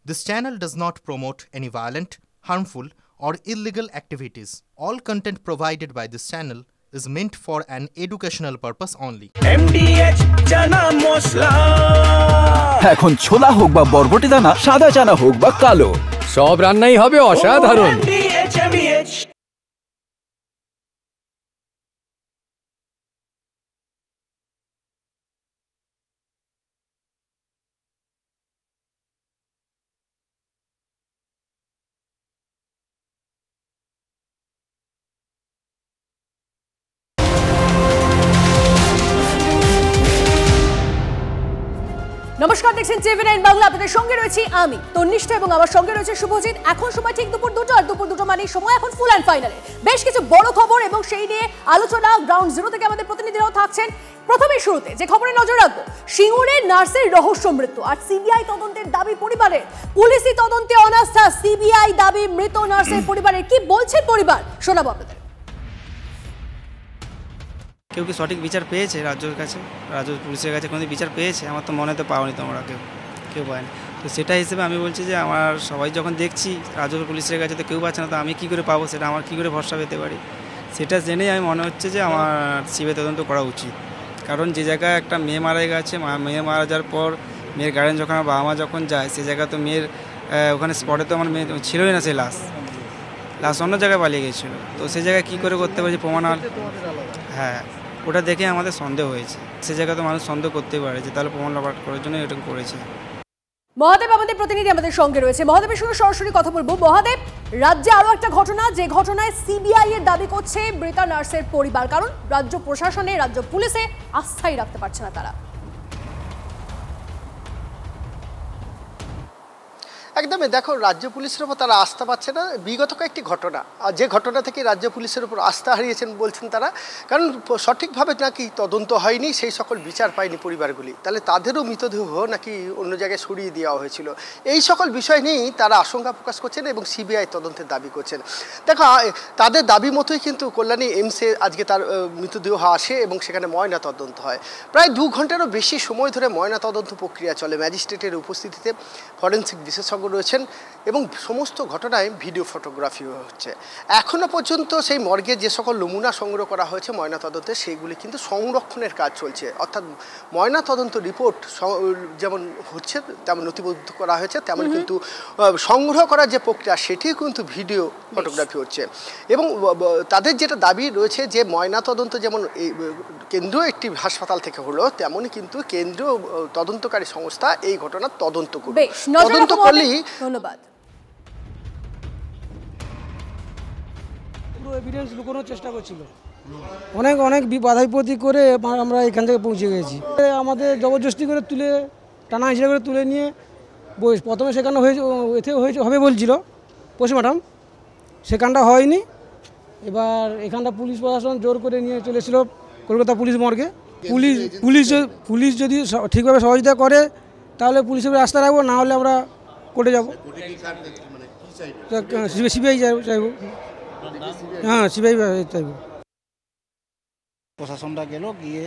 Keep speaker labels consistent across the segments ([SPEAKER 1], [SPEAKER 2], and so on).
[SPEAKER 1] This channel does not promote any violent, harmful, or illegal activities. All content provided by this channel is meant for an educational purpose only.
[SPEAKER 2] MDH chana masala
[SPEAKER 3] এখন ছোলা হোক বা বরবটি দানা, সাদা চানা হোক বা কালো, সব রান্নাই হবে অসাধারণ।
[SPEAKER 2] MDH
[SPEAKER 4] নমস্কার, দেখছেন TV9 বাংলা। আপনাদের সঙ্গে রয়েছি আমি তন্নিষ্ঠা এবং আমার সঙ্গে রয়েছে শুভজিৎ। এখন সময় ঠিক দুপুর 2টা, আর দুপুর 2টা মানে সময় এখন ফুল অ্যান্ড ফাইনালে। বেশ কিছু বড় খবর এবং সেই নিয়ে আলোচনা গ্রাউন্ড জিরো থেকে আমাদের প্রতিনিধিরাও থাকছেন। প্রথমে শুরুতে যে খবরে নজর রাখবো, সিঙ্গুরে নার্সের রহস্য মৃত্যু আর সিবিআই তদন্তের দাবি পরিবারের। পুলিশি তদন্তে অনাস্থা, সিবিআই দাবি মৃত নার্সের পরিবারের। কি বলছে পরিবার, শোনাবো আপনাদের।
[SPEAKER 5] কেউ কি সঠিক বিচার পেয়েছে রাজ্যের কাছে, রাজ্য পুলিশের কাছে কোনো বিচার পেয়েছে? আমার তো মনে তো পাওনি, তোমরা কেউ পায়নি। তো সেটা হিসেবে আমি বলছি যে আমার সবাই যখন দেখছি রাজ্য পুলিশের কাছে তো কেউ পাচ্ছে না, তো আমি কী করে পাবো? সেটা আমার কী করে ভরসা পেতে পারি? সেটা জেনেই আমি মনে হচ্ছে যে আমার সিবিআই তদন্ত করা উচিত। কারণ যে জায়গায় একটা মেয়ে মারা গেছে, মেয়ে মারা যাওয়ার পর মেয়ের গার্জেন যখন আমার বাবা মা যখন যায়, সে জায়গায় তো মেয়ের ওখানে স্পটে তো আমার মেয়ে ছিলই না, সেই লাশ অন্য জায়গায় পালিয়ে গিয়েছিলো। তো সেই জায়গায় কী করে করতে পারছি প্রমাণ? হ্যাঁ, ওটা দেখে আমাদের সন্দেহ হয়েছে। সে জায়গায় তো মানুষ সন্দেহ করতেই পারে যে তাহলে প্রমাণ লাভ করার জন্য এটা করেছে।
[SPEAKER 4] মহাদেব আমাদের প্রতিনিধি আমাদের সঙ্গে রয়েছে। মহাদেবের সঙ্গে সরাসরি কথা বলবো। মহাদেব, রাজ্যে আরো একটা ঘটনা, যে ঘটনায় সিবিআই এর দাবি করছে মৃতা নার্সের পরিবার, কারণ রাজ্য প্রশাসনে, রাজ্য পুলিশে আস্থাই রাখতে পারছে না তারা।
[SPEAKER 6] একদমই, দেখো, রাজ্য পুলিশের উপর তারা আস্থা পাচ্ছে না। বিগত কয়েকটি ঘটনা, আর যে ঘটনা থেকে রাজ্য পুলিশের উপর আস্থা হারিয়েছেন বলছেন তারা, কারণ সঠিকভাবে নাকি তদন্ত হয়নি, সেই সকল বিচার পায়নি পরিবারগুলি। তাহলে তাদেরও মৃতদেহ নাকি অন্য জায়গায় সরিয়ে দেওয়া হয়েছিল। এই সকল বিষয় নিয়েই তারা আশঙ্কা প্রকাশ করছেন এবং সিবিআই তদন্তের দাবি করছেন। দেখো, তাদের দাবি মতোই কিন্তু কল্যাণী এইমসে আজকে তার মৃতদেহ আসে এবং সেখানে ময়না তদন্ত হয়। প্রায় 2 ঘন্টারও বেশি সময় ধরে ময়না তদন্ত প্রক্রিয়া চলে। ম্যাজিস্ট্রেটের উপস্থিতিতে ফরেন্সিক বিশেষজ্ঞ রয়েছেন এবং সমস্ত ঘটনায় ভিডিও ফটোগ্রাফিও হচ্ছে। এখনও পর্যন্ত সেই মর্গে যে সকল নমুনা সংগ্রহ করা হয়েছে ময়নাতদন্তে, সেইগুলি কিন্তু সংরক্ষণের কাজ চলছে। অর্থাৎ ময়নাতদন্ত রিপোর্ট যেমন হচ্ছে, তেমন নথিবদ্ধ করা হয়েছে, তেমন কিন্তু সংগ্রহ করার যে প্রক্রিয়া সেটিও কিন্তু ভিডিও ফটোগ্রাফি হচ্ছে। এবং তাদের যেটা দাবি রয়েছে যে ময়নাতদন্ত যেমন কেন্দ্রীয় একটি হাসপাতাল থেকে হলো, তেমনই কিন্তু কেন্দ্রীয় তদন্তকারী সংস্থা এই ঘটনার তদন্ত করবে। তদন্ত করলেই।
[SPEAKER 4] ধন্যবাদ।
[SPEAKER 7] পুরো এভিডেন্স লুকানোর চেষ্টা করছিল, অনেক বাধা বিপত্তি করে আমরা এখান থেকে পৌঁছে গেছি। আমাদের জবরদস্তি করে তুলে, টানা হিসেবে করে তুলে নিয়ে প্রথমে সেখানে হবে বলছিল পোস্টমর্টম, সেখানটা হয়নি। এবার এখানটা পুলিশ প্রশাসন জোর করে নিয়ে চলে এসেছিল কলকাতা পুলিশ মর্গে। পুলিশ যদি ঠিকভাবে সহযোগিতা করে তাহলে পুলিশের রাস্তা রাখবো, না হলে আমরা কোর্টে যাবো। সিবিআই চাইবো, হ্যাঁ সিবিআই চাইবো।
[SPEAKER 8] প্রশাসনটা গেল, গিয়ে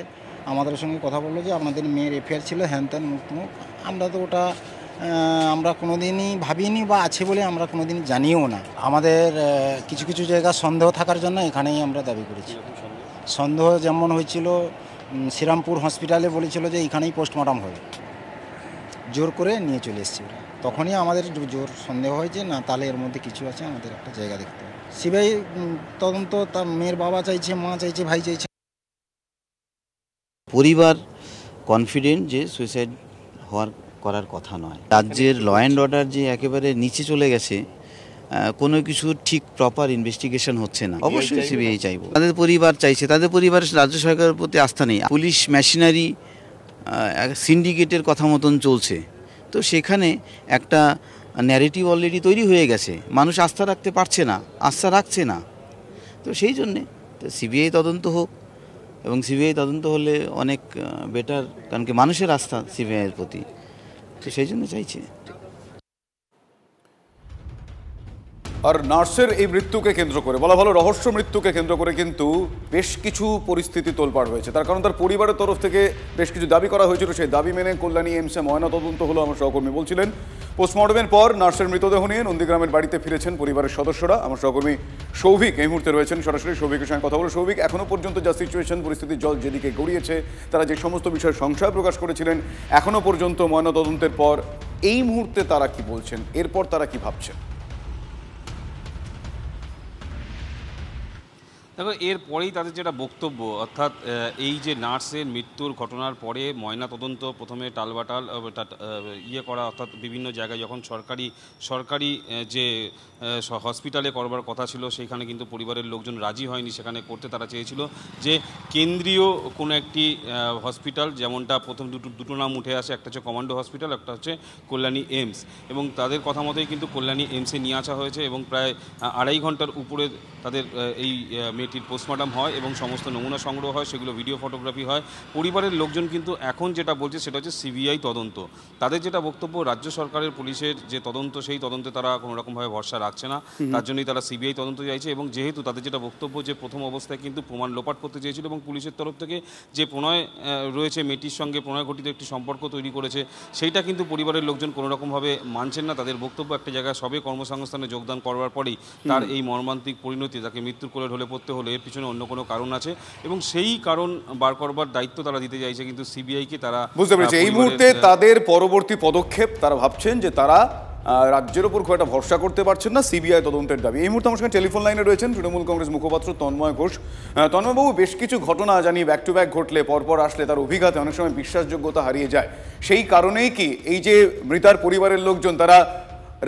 [SPEAKER 8] আমাদের সঙ্গে কথা বললো যে আপনাদের মেয়ের এফআইআর ছিল, হ্যান ত্যান মুখ। আমরা তো ওটা আমরা কোনোদিনই ভাবিনি বা আছে বলে আমরা কোনোদিন জানিও না। আমাদের কিছু জায়গা সন্দেহ থাকার জন্য এখানেই আমরা দাবি করেছি। সন্দেহ যেমন হয়েছিল শ্রীরামপুর হসপিটালে বলেছিল যে এখানেই পোস্টমর্টম হবে, জোর করে নিয়ে চলে এসেছি। তখনই আমাদের জোর সন্দেহ হয়েছে না, তাহলে এর মধ্যে কিছু আছে, আমাদের একটা জায়গা দেখতে হবে। সিবিআই তদন্ত, তার মেয়ের বাবা চাইছে, মা চাইছে, ভাই চাইছে।
[SPEAKER 9] পরিবার কনফিডেন্ট যে সুইসাইড করার কথা নয়। রাজ্যের ল অ্যান্ড অর্ডার যে একেবারে নিচে চলে গেছে, কোনো কিছু ঠিক প্রপার ইনভেস্টিগেশন হচ্ছে না। অবশ্যই সিবিআই চাইব। তাদের পরিবার চাইছে, তাদের পরিবারের রাজ্য সরকারের প্রতি আস্থা নেই। পুলিশ মেশিনারি সিন্ডিকেটের কথা মতন চলছে, তো সেখানে একটা ন্যারেটিভ অলরেডি তৈরি হয়ে গেছে। মানুষ আস্থা রাখতে পারছে না, আস্থা রাখছে না। তো সেই জন্যে তো সিবিআই তদন্ত হোক, এবং সিবিআই তদন্ত হলে অনেক বেটার, কারণ কি মানুষের আস্থা সিবিআইয়ের প্রতি, তো সেই জন্য চাইছে।
[SPEAKER 10] আর নার্সের এই মৃত্যুকে কেন্দ্র করে, বলা ভালো রহস্য মৃত্যুকে কেন্দ্র করে কিন্তু বেশ কিছু পরিস্থিতি তোলপাড় হয়েছে। তার কারণ তার পরিবারের তরফ থেকে বেশ কিছু দাবি করা হয়েছিল, সেই দাবি মেনে কল্যাণী এইমসে ময়নাতদন্ত হলো। আমার সহকর্মী বলছিলেন পোস্টমর্টমের পর নার্সের মৃতদেহ নিয়ে নন্দীগ্রামের বাড়িতে ফিরেছেন পরিবারের সদস্যরা। আমার সহকর্মী সৌভিক এই মুহূর্তে রয়েছেন সরাসরি। সৌভিকের সঙ্গে কথা বলো। সৌভিক, এখনো পর্যন্ত যা সিচুয়েশন, পরিস্থিতির জল যেদিকে গড়িয়েছে, তারা যে সমস্ত বিষয়ে সংশয় প্রকাশ করেছিলেন, এখনো পর্যন্ত ময়নাতদন্তের পর এই মুহূর্তে তারা কি বলছেন, এরপর তারা কি ভাবছেন?
[SPEAKER 11] দেখো, এরপরেই তাদের যেটা বক্তব্য, অর্থাৎ এই যে নার্সের মৃত্যুর ঘটনার পরে ময়না তদন্ত প্রথমে টালবাটাল করা, অর্থাৎ বিভিন্ন জায়গায় যখন সরকারি যে হসপিটালে করবার কথা ছিল সেখানে কিন্তু পরিবারের লোকজন রাজি হয়নি, সেখানে করতে তারা চেয়েছিল যে কেন্দ্রীয় কোনো একটি হসপিটাল, যেমনটা প্রথম দুটো নাম উঠে আসে, একটা হচ্ছে কমান্ডো হসপিটাল, একটা হচ্ছে কল্যাণী এইমস, এবং তাদের কথা মতোই কিন্তু কল্যাণী এইমসে নিয়ে আসা হয়েছে এবং প্রায় 2.5 ঘন্টার উপরে তাদের এই মেয়েটির পোস্টমর্টম হয় এবং সমস্ত নমুনা সংগ্রহ হয়, সেগুলো ভিডিও ফটোগ্রাফি হয়। পরিবারের লোকজন কিন্তু এখন যেটা বলছে সেটা হচ্ছে সিবিআই তদন্ত। তাদের যেটা বক্তব্য, রাজ্য সরকারের পুলিশের যে তদন্ত, সেই তদন্তে তারা কোনোরকমভাবে ভরসা রাখছে না, তার জন্যই তারা সিবিআই তদন্ত চাইছে। এবং যেহেতু তাদের যেটা বক্তব্য যে প্রথম অবস্থায় কিন্তু প্রমাণ লোপাট করতে চেয়েছিল এবং পুলিশের তরফ থেকে যে প্রণয় রয়েছে, মেয়েটির সঙ্গে প্রণয় ঘটিত একটি সম্পর্ক তৈরি করেছে, সেইটা কিন্তু পরিবারের লোকজন কোনোরকমভাবে মানছেন না। তাদের বক্তব্য, একটা জায়গায় সবে কর্মসংস্থানে যোগদান করবার পরেই তার এই মর্মান্তিক পরিণতি, তাকে মৃত্যুর কোলে ঢলে পড়তে হলো, এর পিছনে অন্য কোনো কারণ আছে এবং সেই কারণ বার করবার দায়িত্ব তারা দিতে চাইছে কিন্তু সিবিআইকে। তারা
[SPEAKER 10] বুঝতে পেরেছে এই মুহূর্তে তাদের পরবর্তী পদক্ষেপ, তারা ভাবছেন যে তারা রাজ্যের উপর খুব একটা ভরসা করতে পারছেন না, সিবিআই তদন্তের দাবি। এই মুহূর্তে আমার সঙ্গে টেলিফোন লাইনে রয়েছেন তৃণমূল কংগ্রেস মুখপাত্র তন্ময় ঘোষ। তন্ময়বাবু, বেশ কিছু ঘটনা জানি ব্যাক টু ব্যাক ঘটলে, পরপর আসলে তার অভিঘাতে অনেক সময় বিশ্বাসযোগ্যতা হারিয়ে যায়। সেই কারণেই কি এই যে মৃতার পরিবারের লোকজন তারা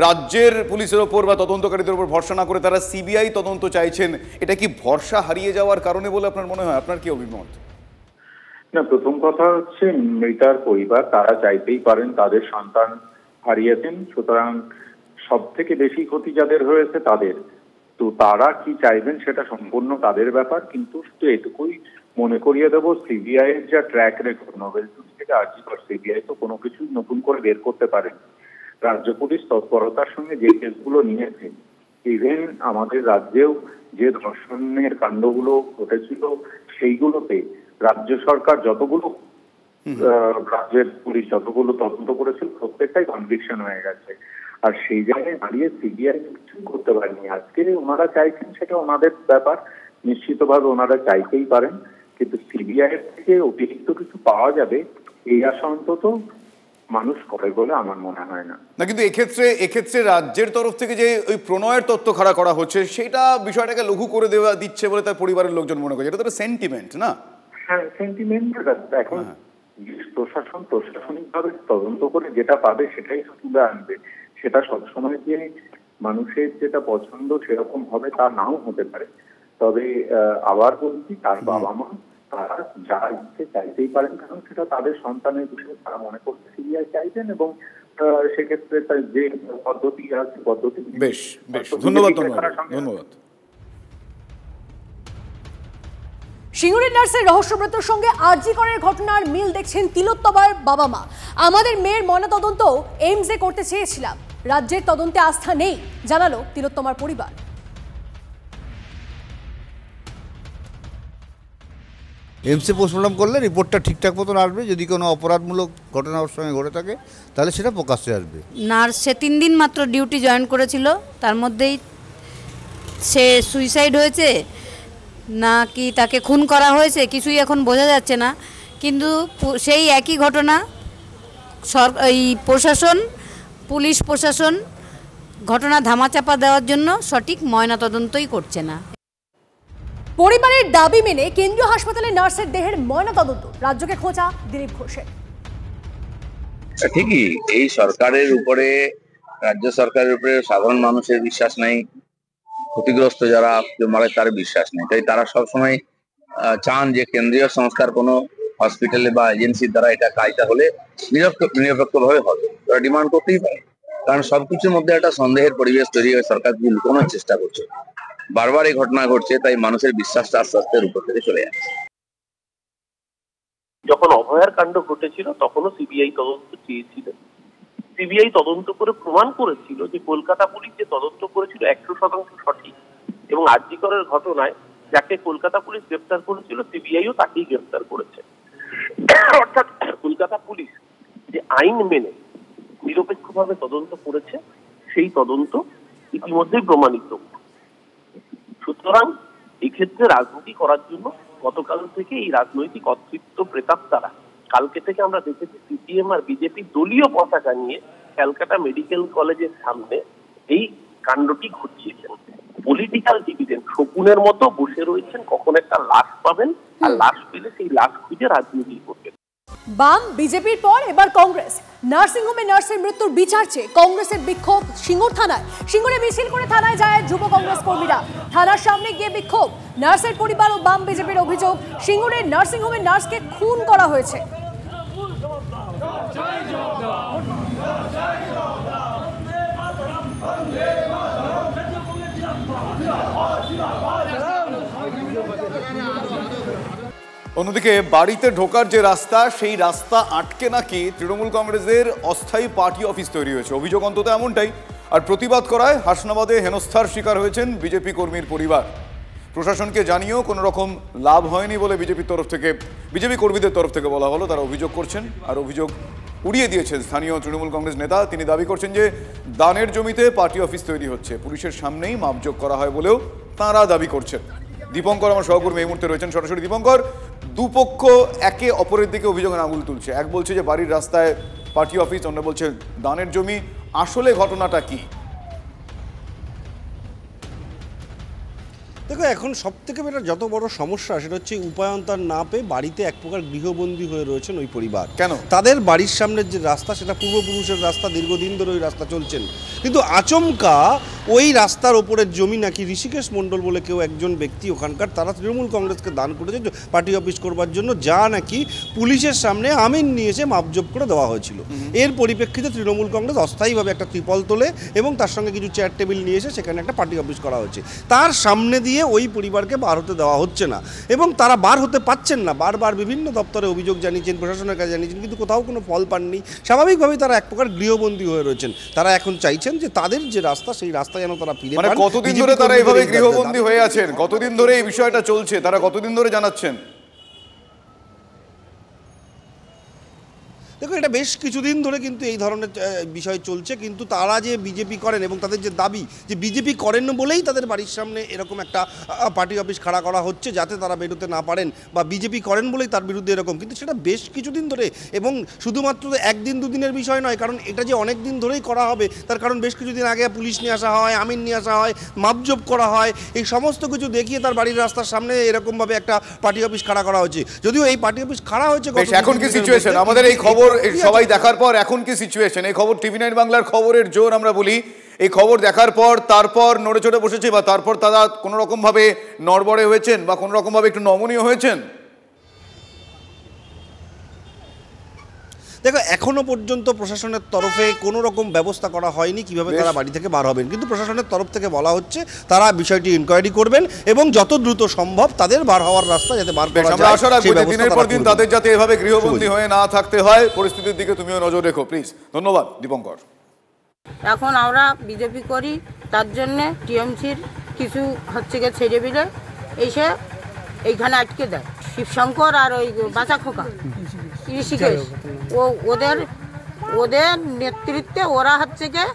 [SPEAKER 10] রাজ্যের পুলিশের ওপর বা তদন্তকারীদের উপর ভরসা না করে তারা সিবিআই তদন্ত চাইছেন, এটা কি ভরসা হারিয়ে যাওয়ার কারণে বলে আপনার মনে হয়? আপনার কি অভিমত?
[SPEAKER 12] না, প্রথম কথা হচ্ছে মৃতার পরিবার তারা চাইতেই পারেন, তাদের সন্তান হারিয়েছেন, সুতরাং সব থেকে বেশি ক্ষতি যাদের হয়েছে তাদের। তো তারা কি চাইবেন সেটা সম্পূর্ণ তাদের ব্যাপার, কিন্তু শুধু এটুকুই মনে করিয়ে দেবো, সিবিআই এর যা ট্র্যাক রেকর্ড, নোবেল থেকে আর্জি কর, সিবিআই তো কোনো কিছু নতুন করে বের করতে পারেন। রাজ্য পুলিশ তৎপরতার সঙ্গে যে কেসগুলো নিয়েছে, ইভেন আমাদের রাজ্যেও যে ধর্ষণের কাণ্ডগুলো ঘটেছিল সেইগুলোতে রাজ্য সরকার যতগুলো, রাজ্যের পুলিশ যতগুলো তদন্ত করেছিল প্রত্যেকটাই কনভিকশন হয়ে গেছে। আর সেই জায়গায় দাঁড়িয়ে সিবিআই কিছু করতে পারেনি। আজকে ওনারা চাইছেন, সেটা ওনাদের ব্যাপার, নিশ্চিতভাবে ওনারা চাইতেই পারেন, কিন্তু সিবিআই এর থেকে অতিরিক্ত কিছু পাওয়া যাবে এই আশা অন্তত মানুষ করে বলে আমার মনে হয় না।
[SPEAKER 10] না, কিন্তু এক্ষেত্রে রাজ্যের তরফ থেকে যে ওই প্রণয়ের তথ্য খাড়া করা হচ্ছে, সেটা বিষয়টাকে লঘু করে দেওয়া দিচ্ছে বলে তার পরিবারের লোকজন মনে করে। এটা তো সেন্টিমেন্ট, না?
[SPEAKER 12] হ্যাঁ, সেন্টিমেন্ট। এখন প্রশাসন প্রশাসনিকভাবে তদন্ত করে যেটা পাবে সেটাই তুলে আনবে। সেটা সবসময় যে মানুষের যেটা পছন্দ সেরকম হবে তা নাও হতে পারে। তবে আবার বলছি, তার বাবা মা তারা যা ইচ্ছে চাইতেই পারেন, কারণ সেটা তাদের সন্তানের বিষয়ে তারা মনে করতে সিবিআই চাইছেন এবং সেক্ষেত্রে তার যে পদ্ধতি আছে পদ্ধতি।
[SPEAKER 10] বেশ বেশ, ধন্যবাদ। ধন্যবাদ।
[SPEAKER 4] সিঙ্গুরের নার্সের রহস্য মৃত্যুর সঙ্গে আরজি করের ঘটনার মিল দেখছেন তিলোত্তমার বাবা মা। আমাদের মেয়ের ময়নাতদন্ত এইমসে করতে চেয়েছিলাম, রাজ্যের তদন্তে আস্থা নেই, জানালো তিলোত্তমার পরিবার।
[SPEAKER 13] এইমসে পোস্টমর্টম করলে রিপোর্টটা ঠিকঠাক মতন আসবে। যদি কোনো অপরাধমূলক ঘটনা ওর সঙ্গে ঘটে থাকে তাহলে সেটা প্রকাশ্যে আসবে।
[SPEAKER 14] নার্স সে 3 দিন মাত্র ডিউটি জয়েন করেছিল, তার মধ্যেই সে সুইসাইড হয়েছে না কি তাকে খুন করা হয়েছে কিছুই এখন বোঝা যাচ্ছে না। কিন্তু সেই একই ঘটনা এই পুলিশ প্রশাসন ঘটনা ধামাচাপা দেওয়ার জন্য সঠিক ময়নাতদন্তই করছে না।
[SPEAKER 4] পরিবারের দাবি মেনে কেন্দ্রীয় হাসপাতালে নার্সের দেহের ময়নাতদন্ত, রাজ্যকে খোঁচা দিলীপ ঘোষের।
[SPEAKER 15] ঠিকই, এই সরকারের উপরে, রাজ্য সরকারের উপরে সাধারণ মানুষের বিশ্বাস নেই, ক্ষতিগ্রস্ত যারা মারে তার বিশ্বাস নেই। তাই তারা সবসময় চান যে কেন্দ্রীয় সংস্থার কোনো হসপিটালে বা এজেন্সির দ্বারা এটা কাজটা হলে নিরপেক্ষভাবে হবে। তারা ডিমান্ড করতেই পারে, কারণ সবকিছুর মধ্যে একটা সন্দেহের পরিবেশ তৈরি হয়ে সরকার লুকোনোর চেষ্টা করছে। বারবার এই ঘটনা ঘটছে, তাই মানুষের বিশ্বাসটা আস্তে আস্তে উপর থেকে চলে যাচ্ছে।
[SPEAKER 16] যখন অভয়ার কাণ্ড ঘটেছিল তখনও সিবিআই তদন্ত চেয়েছিল। সিবিআই তদন্ত করে প্রমাণ করেছিল যে কলকাতা পুলিশ যে তদন্ত করেছিল 100% সঠিক, এবং আরজি করের ঘটনায় যাকে কলকাতা পুলিশ গ্রেফতার করেছিল সিবিআইও তাকেই গ্রেফতার করেছে। অর্থাৎ কলকাতা পুলিশ যে আইন মেনে নিরপেক্ষভাবে তদন্ত করেছে, সেই তদন্ত ইতিমধ্যেই প্রমাণিত। সুতরাং এক্ষেত্রে রাজনীতি করার জন্য গতকাল থেকে এই রাজনৈতিক অতৃপ্ত প্রেতাত্মারা, কালকে থেকে আমরা দেখেছি সিপিএম আর বিজেপি দলীয় পতাকা নিয়ে ক্যালকাটা মেডিকেল কলেজের সামনে এই কাণ্ডটি ঘটিয়েছেন। পলিটিক্যাল ডিভিডেন্ড শকুনের মতো বসে রয়েছেন, কখন একটা লাশ পাবেন আর লাশ পেলে সেই লাশ খুঁজে রাজনীতি করবেন।
[SPEAKER 4] বাম বিজেপির পর এবার কংগ্রেস। নার্সিংহোমে নার্সের মৃত্যুর বিচার চেয়ে কংগ্রেসের বিক্ষোভ সিঙ্গুর থানায়। সিঙ্গুরে মিছিল করে থানায় যায় যুব কংগ্রেস কর্মীরা। থানার সামনে গিয়ে বিক্ষোভ। নার্সের পরিবার ও বাম বিজেপির অভিযোগ, সিঙ্গুরের নার্সিংহোমে নার্সকে খুন করা হয়েছে।
[SPEAKER 10] অন্যদিকে বাড়িতে ঢোকার যে রাস্তা, সেই রাস্তা আটকে নাকি তৃণমূল কংগ্রেসের অস্থায়ী পার্টি অফিস তৈরি হয়েছে। অভিযোগ অন্তত এমনটাই। আর প্রতিবাদ করায় হাসনাবাদে হেনস্থার শিকার হয়েছেন বিজেপি কর্মীর পরিবার। প্রশাসনকে জানিয়েও কোনো রকম লাভ হয়নি বলে বিজেপি কর্মীদের তরফ থেকে বলা হলো। তারা অভিযোগ করছেন, আর অভিযোগ উড়িয়ে দিয়েছেন স্থানীয় তৃণমূল কংগ্রেস নেতা। তিনি দাবি করছেন যে দানের জমিতে পার্টি অফিস তৈরি হচ্ছে, পুলিশের সামনেই মাপজোক করা হয় বলেও তাঁরা দাবি করছেন। দীপঙ্কর আমার সহকর্মী এই মুহূর্তে রয়েছেন সরাসরি। দীপঙ্কর, দুপক্ষ একে অপরের দিকে অভিযোগের আঙুল তুলছে। এক বলছে যে বাড়ির রাস্তায় পার্টি অফিস, অন্য বলছে দানের জমি। আসলে ঘটনাটা কি?
[SPEAKER 17] দেখো, এখন সব থেকে যত বড় সমস্যা সেটা হচ্ছে উপায়ন্তর না পেয়ে বাড়িতে এক প্রকার গৃহবন্দী হয়ে রয়েছেন ওই পরিবার।
[SPEAKER 10] কেন?
[SPEAKER 17] তাদের বাড়ির সামনের যে রাস্তা সেটা পূর্বপুরুষের রাস্তা, দীর্ঘদিন ধরে ওই রাস্তা চলছেন, কিন্তু আচমকা ওই রাস্তার ওপরের জমি নাকি ঋষিকেশ মণ্ডল বলে কেউ একজন ব্যক্তি ওখানকার, তারা তৃণমূল কংগ্রেসকে দান করেছে পার্টি অফিস করবার জন্য, যা নাকি পুলিশের সামনে আমিন নিয়ে এসে মাপজোপ করে দেওয়া হয়েছিল। এর পরিপ্রেক্ষিতে তৃণমূল কংগ্রেস অস্থায়ীভাবে একটা ত্রিপল তোলে এবং তার সঙ্গে কিছু চেয়ার টেবিল নিয়ে এসে সেখানে একটা পার্টি অফিস করা হয়েছে। তার সামনে দিয়ে ওই পরিবারকে বার হতে দেওয়া হচ্ছে না এবং তারা বার হতে পারছেন না। বারবার বিভিন্ন দপ্তরে অভিযোগ জানিয়েছেন, প্রশাসনের কাছে জানিয়েছেন, কিন্তু কোথাও কোনো ফল পাননি। স্বাভাবিকভাবেই তারা এক প্রকার গৃহবন্দী হয়ে রয়েছেন। তারা এখন চাইছেন যে তাদের যে রাস্তা, সেই রাস্তা যেন তারা ফিরে পান।
[SPEAKER 10] কতদিন ধরে তারা এইভাবে গৃহবন্দী হয়ে আছেন? কতদিন ধরে এই বিষয়টা চলছে? তারা কতদিন ধরে জানাচ্ছেন?
[SPEAKER 17] দেখো, এটা বেশ কিছুদিন ধরে কিন্তু এই ধরনের বিষয় চলছে, কিন্তু তারা যে বিজেপি করেন এবং তাদের যে দাবি যে বিজেপি করেন বলেই তাদের বাড়ির সামনে এরকম একটা পার্টি অফিস খাড়া করা হচ্ছে যাতে তারা বেরোতে না পারেন, বা বিজেপি করেন বলেই তার বিরুদ্ধে এরকম, কিন্তু সেটা বেশ কিছুদিন ধরে এবং শুধুমাত্র একদিন দুদিনের বিষয় নয়। কারণ এটা যে অনেক দিন ধরেই করা হবে তার কারণ বেশ কিছুদিন আগে পুলিশ নিয়ে আসা হয়, আমিন নিয়ে আসা হয়, মাপজোপ করা হয়, এই সমস্ত কিছু দেখিয়ে তার বাড়ির রাস্তার সামনে এরকমভাবে একটা পার্টি অফিস খাড়া করা হয়েছে। যদিও এই পার্টি অফিস খাড়া হয়েছে,
[SPEAKER 10] এখন কি সিচুয়েশন আমাদের এই খবর সবাই দেখার পর এখন কি সিচুয়েশন? এই খবর টিভি9 বাংলার খবরের জোর আমরা বলি। এই খবর দেখার পর তারপর নড়ে চড়ে বসেছে, বা তারপর তারা কোনো রকম ভাবে নড়বড়ে হয়েছেন বা কোনো রকম ভাবে একটু নমনীয় হয়েছেন?
[SPEAKER 17] দেখো, এখনো পর্যন্ত প্রশাসনের তরফে কোনো রকম ব্যবস্থা করা হয়নি কিভাবে তারা বাড়ি থেকে বার হবেন, কিন্তু প্রশাসনের তরফ থেকে বলা হচ্ছে তারা বিষয়টি ইনকোয়ারি করবেন এবং যত দ্রুত সম্ভব তাদের বার হওয়ার রাস্তা যাতে বার করা যায়।
[SPEAKER 10] আমরা আশা রাখবো দিনের পর দিন তাদের যাতে এভাবে গৃহবন্দী হয়ে না থাকতে হয়। পরিস্থিতির দিকে তুমিও নজর রেখো প্লিজ। ধন্যবাদ দীপঙ্কর।
[SPEAKER 18] এখন আমরা বিজেপি করি, তার জন্যে টিএমসির কিছু হচ্ছে গিয়ে ছেড়ে বিলে এসে এইখানে আটকে দেয়। শিবশঙ্কর আর ওই বাঁচা খোকা ঋষিকেশ, ওদের নেতৃত্বে ওরা হচ্ছে গিয়ে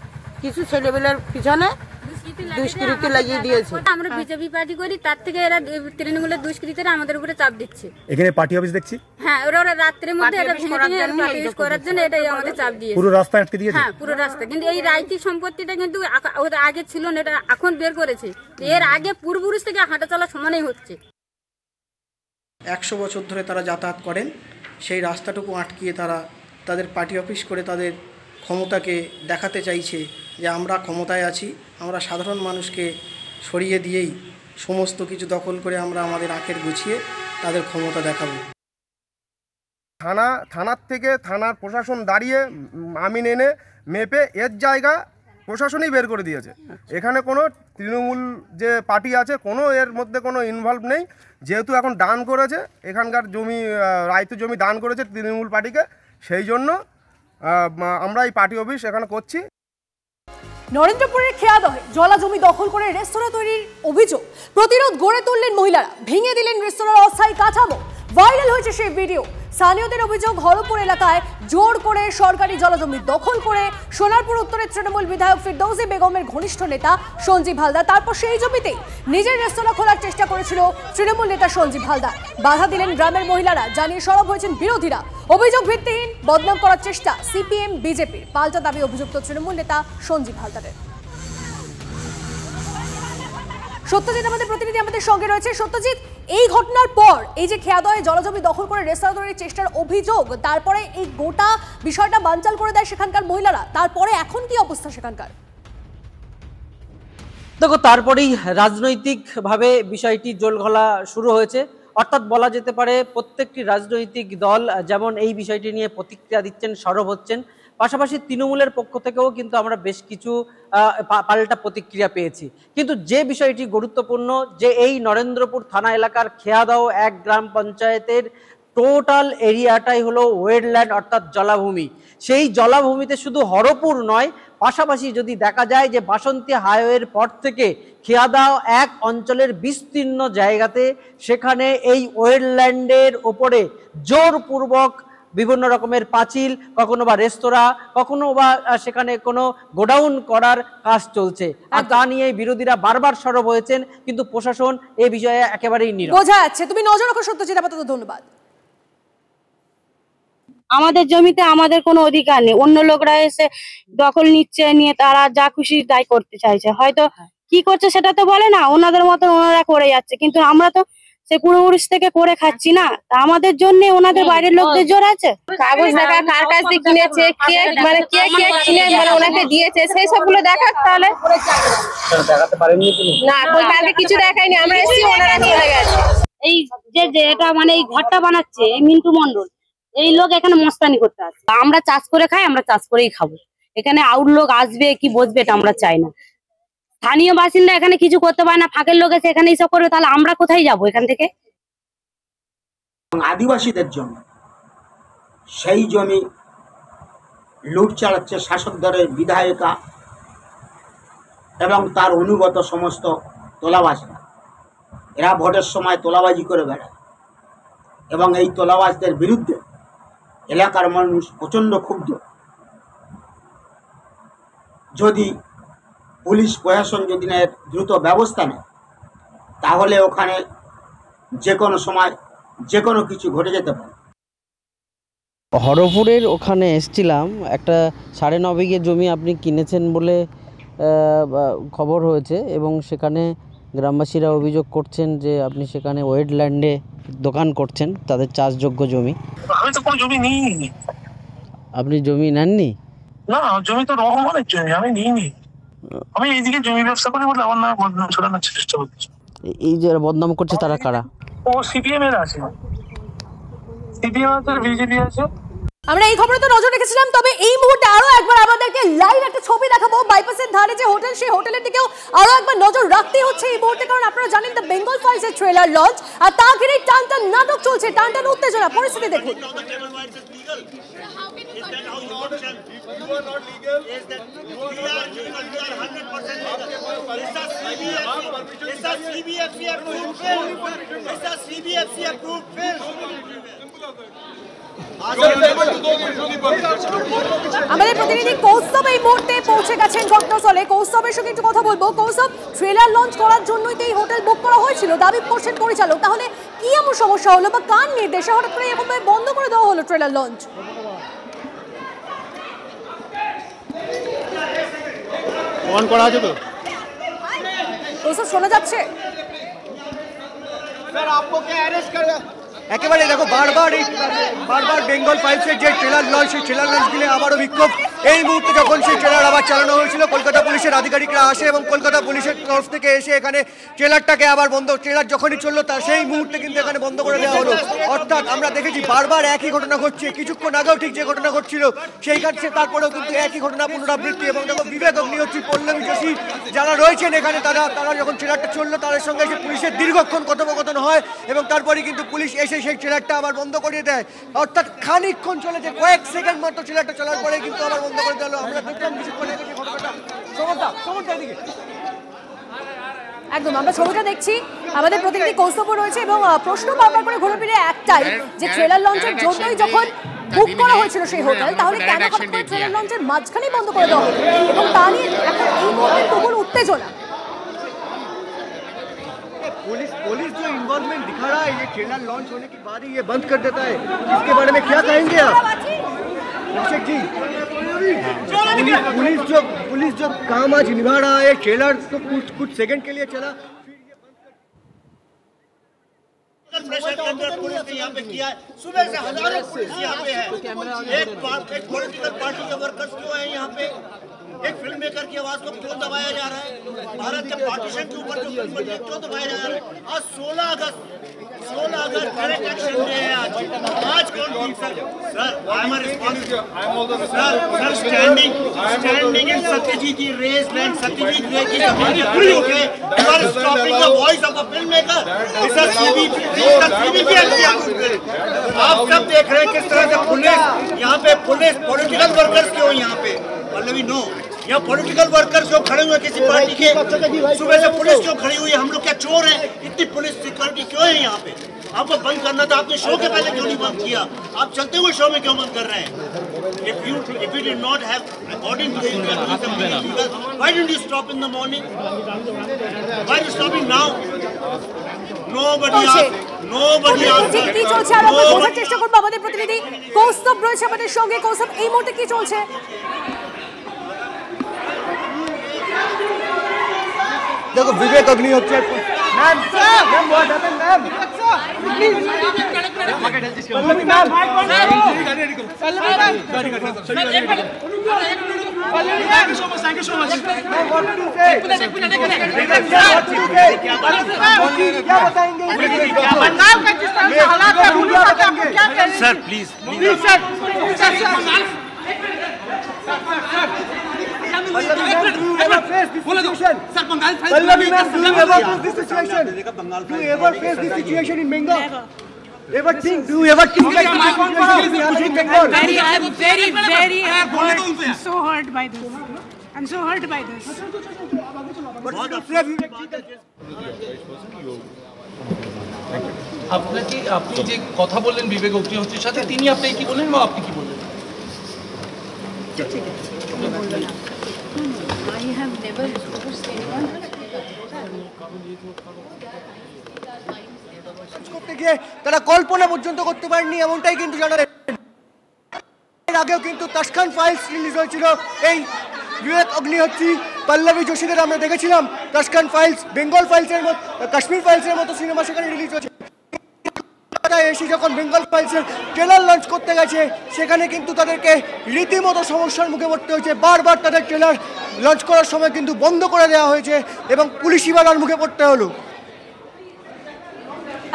[SPEAKER 18] কিছু ছেলেবেলের পিছনে দুষ্কৃতি লাগিয়ে দিয়েছে।
[SPEAKER 19] আমরা বিজেপি পার্টি করি, তার থেকে এরা তৃণমূলের দুষ্কৃতীরা আমাদের উপরে চাপ দিচ্ছে।
[SPEAKER 20] এখানে পার্টি অফিস দেখছি।
[SPEAKER 19] হ্যাঁ, ওরা রাত্রের মধ্যে এটা ভেঙে করার জন্য এটাই আমাদের চাপ দিয়েছে।
[SPEAKER 20] পুরো রাস্তা আটকে দিয়েছে।
[SPEAKER 19] হ্যাঁ, পুরো রাস্তা। কিন্তু এই রাইতি সম্পত্তিটা কিন্তু ওদের আগে ছিল না, এটা এখন বের করেছে। এর আগে পূর্বপুরুষ থেকে হাঁটা চলা সমানই হচ্ছে।
[SPEAKER 21] 100 বছর ধরে তারা যাতায়াত করেন, সেই রাস্তাটুকু আটকিয়ে তারা তাদের পার্টি অফিস করে তাদের ক্ষমতাকে দেখাতে চাইছে যে আমরা ক্ষমতায় আছি, আমরা সাধারণ মানুষকে সরিয়ে দিয়েই সমস্ত কিছু দখল করে আমরা আমাদের আখের গুছিয়ে তাদের ক্ষমতা দেখাবো।
[SPEAKER 22] থানার থেকে থানার প্রশাসন দাঁড়িয়ে আমিন এনে মেপে এর জায়গা প্রশাসনই বের করে দিয়েছে। এখানে কোনো তৃণমূল যে পার্টি আছে কোনো এর মধ্যে কোনো ইনভলভ নেই। যেহেতু এখন দান করেছে এখানকার জমি, রায়তু জমি দান করেছে তৃণমূল পার্টিকে, সেই জন্য আমরা এই পার্টি অফিস এখানে করছি।
[SPEAKER 4] নরেন্দ্রপুরের খেয়াদহে জলা জমি দখল করে রেস্তোরাঁ তৈরির অভিযোগ। প্রতিরোধ গড়ে তুললেন মহিলারা, ভেঙে দিলেন রেস্তোরাঁর অস্থায়ী কাঠামো। ভাইরাল হয়েছে সেই ভিডিও। স্থানীয়দের অভিযোগ, হরপুর এলাকায় জোর করে সরকারি জলজমি দখল করে সোনারপুর উত্তরের তৃণমূল বিধায়ক ফিরদৌসী বেগমের ঘনিষ্ঠ নেতা সঞ্জীব হালদার। তারপর সেই জমিতেই নিজের রেস্তোরাঁ খোলার চেষ্টা করেছিল তৃণমূল নেতা সঞ্জীব হালদার। বাধা দিলেন গ্রামের মহিলারা, জানিয়ে সরব হয়েছেন বিরোধীরা। অভিযোগ ভিত্তিহীন, বদনাম করার চেষ্টা সিপিএম বিজেপির। পাল্টা দাবি অভিযুক্ত তৃণমূল নেতা সঞ্জীব হালদারের। সত্যজিৎ আমাদের প্রতিনিধি আমাদের সঙ্গে রয়েছে। সত্যজিৎ, এই ঘটনার পর এই যে খেয়াদয়ে জলজমি দখল করে রেস্তোরাঁ তৈরির চেষ্টার অভিযোগ, তারপরে এই গোটা বিষয়টা বানচাল করে দেয় সেখানকার মহিলারা, তারপরে এখন কি অবস্থা সেখানকার?
[SPEAKER 1] দেখো, তারপরেই রাজনৈতিকভাবে বিষয়টি জলঘোলা শুরু হয়েছে। অর্থাৎ বলা যেতে পারে প্রত্যেকটি রাজনৈতিক দল যেমন এই বিষয়টি নিয়ে প্রতিক্রিয়া দিচ্ছেন, সরব হচ্ছেন, পাশাপাশি তৃণমূলের পক্ষ থেকেও কিন্তু আমরা বেশ কিছু পাল্টা প্রতিক্রিয়া পেয়েছি। কিন্তু যে বিষয়টি গুরুত্বপূর্ণ, যে এই নরেন্দ্রপুর থানা এলাকার খেয়াদাও এক গ্রাম পঞ্চায়েতের টোটাল এরিয়াটাই হলো ওয়েটল্যান্ড, অর্থাৎ জলাভূমি। সেই জলাভূমিতে শুধু হরপুর নয়, পাশাপাশি যদি দেখা যায় যে বাসন্তী হাইওয়ের পর থেকে খেয়াদাও এক অঞ্চলের বিস্তীর্ণ জায়গাতে সেখানে এই ওয়েটল্যান্ডের ওপরে জোরপূর্বক বিভিন্ন রকমের পাঁচিল, কখনো বা রেস্তোরাঁ, কখনো বা সেখানে কোনো গোডাউন করার কাজ চলছে। আর তা নিয়ে বিরোধীরা বারবার সরব হয়েছেন, কিন্তু প্রশাসন এই বিষয়ে একেবারেই নীরব।
[SPEAKER 4] বোঝা যাচ্ছে। তুমি নজর রাখো সত্যজিৎ, আপাতত ধন্যবাদ।
[SPEAKER 20] আমাদের জমিতে আমাদের কোনো অধিকার নেই, অন্য লোকরা এসে দখল নিচ্ছে, নিয়ে তারা যা খুশি তাই করতে চাইছে। হয়তো কি করছে সেটা তো বলে না, ওনাদের মতন ওনারা করে যাচ্ছে, কিন্তু আমরা তো সে পূর্বপুরুষ থেকে করে খাচ্ছি না। আমাদের জন্য ওনাদের বাইরের লোকদের জোর আছে?
[SPEAKER 23] কাগজ দেখা কার কাছ থেকে কিনেছে, কে মানে কে কে কিনে মানে ওনাকে দিয়েছে, সেই সবগুলো দেখাক। তাহলে
[SPEAKER 1] দেখাতে পারেননি তুমি?
[SPEAKER 23] না, কই কালকে কিছু দেখাইনি, আমরা এসেছি, ওনারা চলে গেছে।
[SPEAKER 20] এই যে এটা মানে এই ঘরটা বানাচ্ছে এই মিন্টু মন্ডল, এই লোক এখানে মস্তানি করতে আসে। আমরা চাষ করে খাই, আমরা চাষ করেই খাবো। এখানে আউট লোক আসবে কি বসবে এটা আমরা চাই না। স্থানীয় বাসিন্দা এখানে কিছু করতে পারে না, ফাঁকের লোক এসে এখানে এইসব করবে, তাহলে আমরা কোথায় যাবো এখান থেকে?
[SPEAKER 24] আদিবাসীদের জমি, সেই জমি লুট চালাচ্ছে শাসক দলের বিধায়িকা এবং তার অনুগত সমস্ত তোলাবাজরা। এরা ভোটের সময় তোলাবাজি করে বেড়ায় এবং এই তোলাবাজদের বিরুদ্ধে এলাকার মানুষ প্রচণ্ড ক্ষুব্ধ। যদি পুলিশ প্রশাসন যদি দ্রুত ব্যবস্থা নেয়, তাহলে ওখানে যে কোনো সময় যে কোনো কিছু ঘটে যেতে পারে।
[SPEAKER 1] হরপুরের ওখানে এসছিলাম, একটা 9.5 বিঘে জমি আপনি কিনেছেন বলে খবর হয়েছে, এবং সেখানে গ্রামবাসীরা অভিযোগ করছেন যে আপনি সেখানে ওয়েটল্যান্ডে দোকান করছেন, তাদের চাষযোগ্য জমি।
[SPEAKER 25] আমি তো কোনো জমি নিইনি।
[SPEAKER 1] আপনি জমি নেননি?
[SPEAKER 25] না, জমি তো রহমানের জমি, আমি নিইনি। আমি এইদিকে জমি ব্যবসা করি বলে আমার নামে বদনাম ছড়ানোর চেষ্টা করছি।
[SPEAKER 1] এই যে বদনাম করছে তারা কারা?
[SPEAKER 25] ও সিপিএম এর আছে, সিপিএম আছে, বিজেপি আছে।
[SPEAKER 4] আমরা এই খবরে তো নজর রেখেছিলাম, তবে এই মুহূর্তে আরো একবার আমাদেরকে লাইভ একটা ছবি দেখাবো। বাইপাসের ধারে যে হোটেল, সেই হোটেলের দিকেও আরো একবার নজর রাখতে হচ্ছে এই মুহূর্তে, কারণ আপনারা জানেন দ্য বেঙ্গল ফাইলস এর ট্রেলার লঞ্চ, আর তা ঘিরে টানটান নাটক চলছে, টানটান উত্তেজনা। পরিস্থিতি দেখুন। আমাদের প্রতিনিধি কৌস্তব এই মুহূর্তে পৌঁছে গেছেন ঘটনাস্থলে। কৌস্তবের সঙ্গে একটু কথা বলবো। কৌস্তব, ট্রেলার লঞ্চ করার জন্যই তো এই হোটেল বুক করা হয়েছিল, দাবি করছেন পরিচালক। তাহলে কি এমন সমস্যা হলো বা কার নির্দেশে হঠাৎ করে এরকম বন্ধ করে দেওয়া হলো ট্রেলার লঞ্চ?
[SPEAKER 26] অন করা আছে তো?
[SPEAKER 4] কৌস্তব, শোনা যাচ্ছে?
[SPEAKER 27] স্যার, আপনাকে অ্যারেস্ট করা একেবারে দেখো, বারবার বেঙ্গল ফাইলসের যে ট্রেলার লঞ্চ, সেই ট্রেলার লঞ্চ দিলে আবারও বিক্ষোভ। এই মুহূর্তে যখন সেই ট্রেলার আবার চালানো হয়েছিল, কলকাতা পুলিশের আধিকারিকরা আসে এবং কলকাতা পুলিশের তরফ থেকে এসে এখানে ট্রেলারটাকে আবার বন্ধ, ট্রেলার যখনই চললো তার সেই মুহূর্তে কিন্তু এখানে বন্ধ করে দেওয়া হলো। অর্থাৎ আমরা দেখেছি বারবার একই ঘটনা ঘটছে। কিছুক্ষণ আগেও ঠিক যে ঘটনা ঘটছিল সেইখানে তারপরেও কিন্তু একই ঘটনা পুনরাবৃত্তি। এবং দেখো, বিবেক অগ্নিহোত্রী, পল্লবী যোশী যারা রয়েছেন এখানে, তারা যখন ট্রেলারটা চললো তাদের সঙ্গে এসে পুলিশের দীর্ঘক্ষণ কথোপকথন হয় এবং তারপরে কিন্তু পুলিশ এসে সেই ট্রেলারটা আবার বন্ধ করিয়ে দেয়। অর্থাৎ খানিকক্ষণ চলেছে, কয়েক সেকেন্ড মাত্র ট্রেলারটা চলার পরে কিন্তু আবার বন্ধ করে দেওয়া হলো। আমরা দেখলাম কিছুক্ষণ আগে যে ঘটনাটা। সমস্যা দিকে
[SPEAKER 4] একদম আমরা ছবিটা দেখছি, আমাদের প্রতিনিধি কৌস্তব রয়েছে এবং প্রশ্ন বারবার করে ঘুরে ফিরে একটাই যে ট্রেলার লঞ্চের জন্যই যখন বুক করা হয়েছিল সেই হোটেল, তাহলে কেন হঠাৎ করে ট্রেলার লঞ্চের মাঝখানেই বন্ধ করে দেওয়া হলো এবং তা নিয়ে এখন এই মুহূর্তে তুমুল উত্তেজনা।
[SPEAKER 27] पुलिस जो इन्वॉल्वमेंट दिखा रहा है ये ट्रेलर लॉन्च होने के बाद ही ये बंद कर देता है, इसके बारे में क्या कहेंगे आप अभिषेक जी? पुलिस जो काम आज निभा रहा है, ट्रेलर तो कुछ सेकंड के लिए चला,
[SPEAKER 2] पुलिस ने यहाँ पे किया है, सुबह से हजारों पुलिस यहाँ पे है, एक पॉलिटिकल पार्टी के वर्कर्स क्यों है यहाँ पे, एक फिल्म मेकर की आवाज को क्यों दबाया जा रहा है, भारत के पार्टीशन के ऊपर जो फिल्म बनी है क्यों दबाया जा रहा है? आज 16 अगस्त डायरेक्ट एक्शन डे है आज कौन ठीक sir I am responsible sir standing in Satyajit Ray's land Satyajit Ray की जमीन फ्री होके you are stopping the voice of the film maker, this is CBP आप सब देख रहे हैं किस तरह से पुलिस यहाँ पे पुलिस पॉलिटिकल वर्कर्स क्यों यहाँ पे पल्लवी नो यहाँ पॉलिटिकल वर्कर्स जो खड़े हुए किसी पार्टी के, सुबह से पुलिस क्यों खड़ी हुई है, हम लोग क्या चोर हैं, इतनी पुलिस सिक्योरिटी क्यों है यहाँ पे? आपको बंद करना था, आपने शो के पहले क्यों नहीं बंद किया, आप चलते हुए शो में क्यों बंद कर रहे हैं? If you did not have according to the why didn't you stop in the morning? Why are you stopping now? Nobody asked.
[SPEAKER 4] কি চলছে আর আমরা বোঝার চেষ্টা করব। আমাদের প্রতিনিধি কৌস্তব রয়েছে আমাদের সঙ্গে। কৌস্তব, এই মুহূর্তে কি চলছে?
[SPEAKER 27] देखो Vivek Agnihotri ma'am ma'am what happened ma'am Pallavi ma'am thank you so much ma'am what do you say क्या बताएंगे बंगाल का जिस तरह से हालात है उनका क्या कहेंगे
[SPEAKER 2] sir please
[SPEAKER 27] sir Pallavi ma'am, do you ever face this situation? Do you ever face this situation in Bengal? Ever think? Do you ever think like this situation in Bengal?
[SPEAKER 3] I'm very so hurt by this. I'm so hurt by this.
[SPEAKER 5] আপনাকে আপনি যে কথা বললেন বিবেক অগ্নিহোত্রীর সাথে, তিনি আপনাকে কি বললেন বা আপনি কি বললেন?
[SPEAKER 3] I have never forced anyone.
[SPEAKER 27] করতে গিয়ে তারা কল্পনা পর্যন্ত করতে পারেননি, এমনটাই কিন্তু জানা যায়। এর আগেও কিন্তু তাশখান ফাইলস রিলিজ হয়েছিল, এই বিবেক অগ্নিহোত্রী পল্লবী যোশীদের আমরা দেখেছিলাম। তাশখান ফাইলস, বেঙ্গল ফাইলসের মতো, কাশ্মীর ফাইলসের মতো সিনেমা সেখানে রিলিজ হয়েছে। এসে যখন বেঙ্গল ফাইলসের ট্রেলার লঞ্চ করতে গেছে, সেখানে কিন্তু তাদেরকে রীতিমতো সমস্যার মুখে পড়তে হয়েছে। বারবার তাদের ট্রেলার লঞ্চ করার সময় কিন্তু বন্ধ করে দেওয়া হয়েছে এবং পুলিশি বাধার মুখে পড়তে হলো।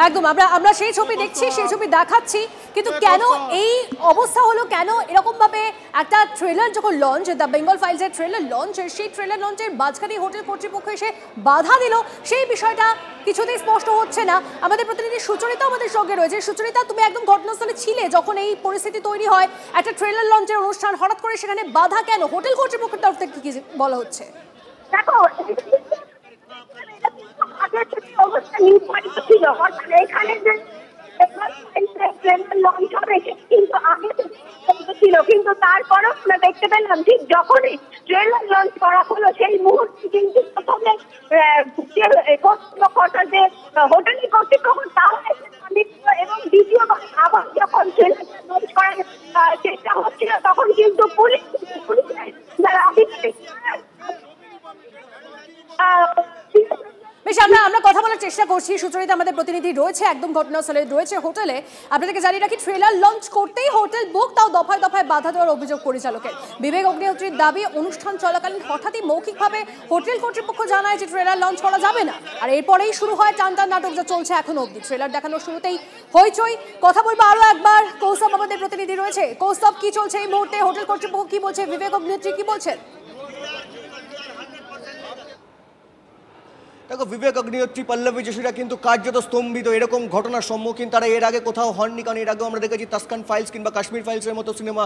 [SPEAKER 4] একদম আমরা সেই ছবি দেখছি, সেই ছবি দেখাচ্ছি, কিন্তু কেন এই অবস্থা হলো, কেন এরকম ভাবে একটা ট্রেলার যখন লঞ্চ, দ্য বেঙ্গল ফাইলসের ট্রেলার লঞ্চ, সেই ট্রেলার লঞ্চের মাঝখানে হোটেল কর্তৃপক্ষ এসে বাধা দিল, সেই বিষয়টা কিছুতেই স্পষ্ট হচ্ছে না। আমাদের প্রতিনিধি সুচরিতা আমাদের সঙ্গে রয়েছে। সুচরিতা, তুমি একদম ঘটনাস্থলে ছিলে যখন এই পরিস্থিতি তৈরি হয়, একটা ট্রেলার লঞ্চের অনুষ্ঠান, হঠাৎ করে সেখানে বাধা কেন? হোটেল কর্তৃপক্ষের তরফ থেকে কি বলা হচ্ছে?
[SPEAKER 6] দেখো, অবস্থা নির্ধারিত ছিল, এখানে যে লঞ্চ হবে কিন্তু আগে ছিল, কিন্তু তারপরও আমরা দেখতে পেলাম ঠিক যখনই ট্রেলার লঞ্চ করা হলো সেই মুহূর্তে কিন্তু প্রথমে কর্তৃপক্ষ, হোটেলের কর্তৃপক্ষ তাহলে এবং দ্বিতীয় আবার যখন ট্রেলার লঞ্চ করার চেষ্টা হচ্ছিল তখন কিন্তু পুলিশ যারা
[SPEAKER 4] বেশ, আমরা কথা বলার চেষ্টা করছি। সুচরিতা আমাদের প্রতিনিধি রয়েছে, একদম ঘটনাস্থলে রয়েছে হোটেলে। আপনাদেরকে জানিয়ে রাখি, ট্রেলার লঞ্চ করতেই হোটেল বুক, তাও দফায় দফায় বাধা দেওয়ার অভিযোগ পরিচালকের। বিবেক অগ্নিহোত্রীর দাবি, অনুষ্ঠান চলাকালীন হঠাৎই মৌখিকভাবে হোটেল কর্তৃপক্ষ জানায় যে ট্রেলার লঞ্চ করা যাবে না, আর এরপরেই শুরু হয় টানটান নাটক যা চলছে এখনো অবধি। ট্রেলার দেখানোর শুরুতেই হইচই। কথা বলবো আরো একবার, কৌস্তব আমাদের প্রতিনিধি রয়েছে। কৌস্তব, কি চলছে এই মুহূর্তে? হোটেল কর্তৃপক্ষ কি বলছে? বিবেক অগ্নিহোত্রী কি বলছেন?
[SPEAKER 27] দেখো বিবেক অগ্নিহোত্রী পল্লবী যোশীরা কিন্তু কার্যত স্তম্ভিত, এরকম ঘটনার সম্মুখীন তারা এর আগে কোথাও হননি। কারণ এর আগেও আমরা দেখেছি তাসকান ফাইলস কিংবা কাশ্মীর ফাইলসের মতো সিনেমা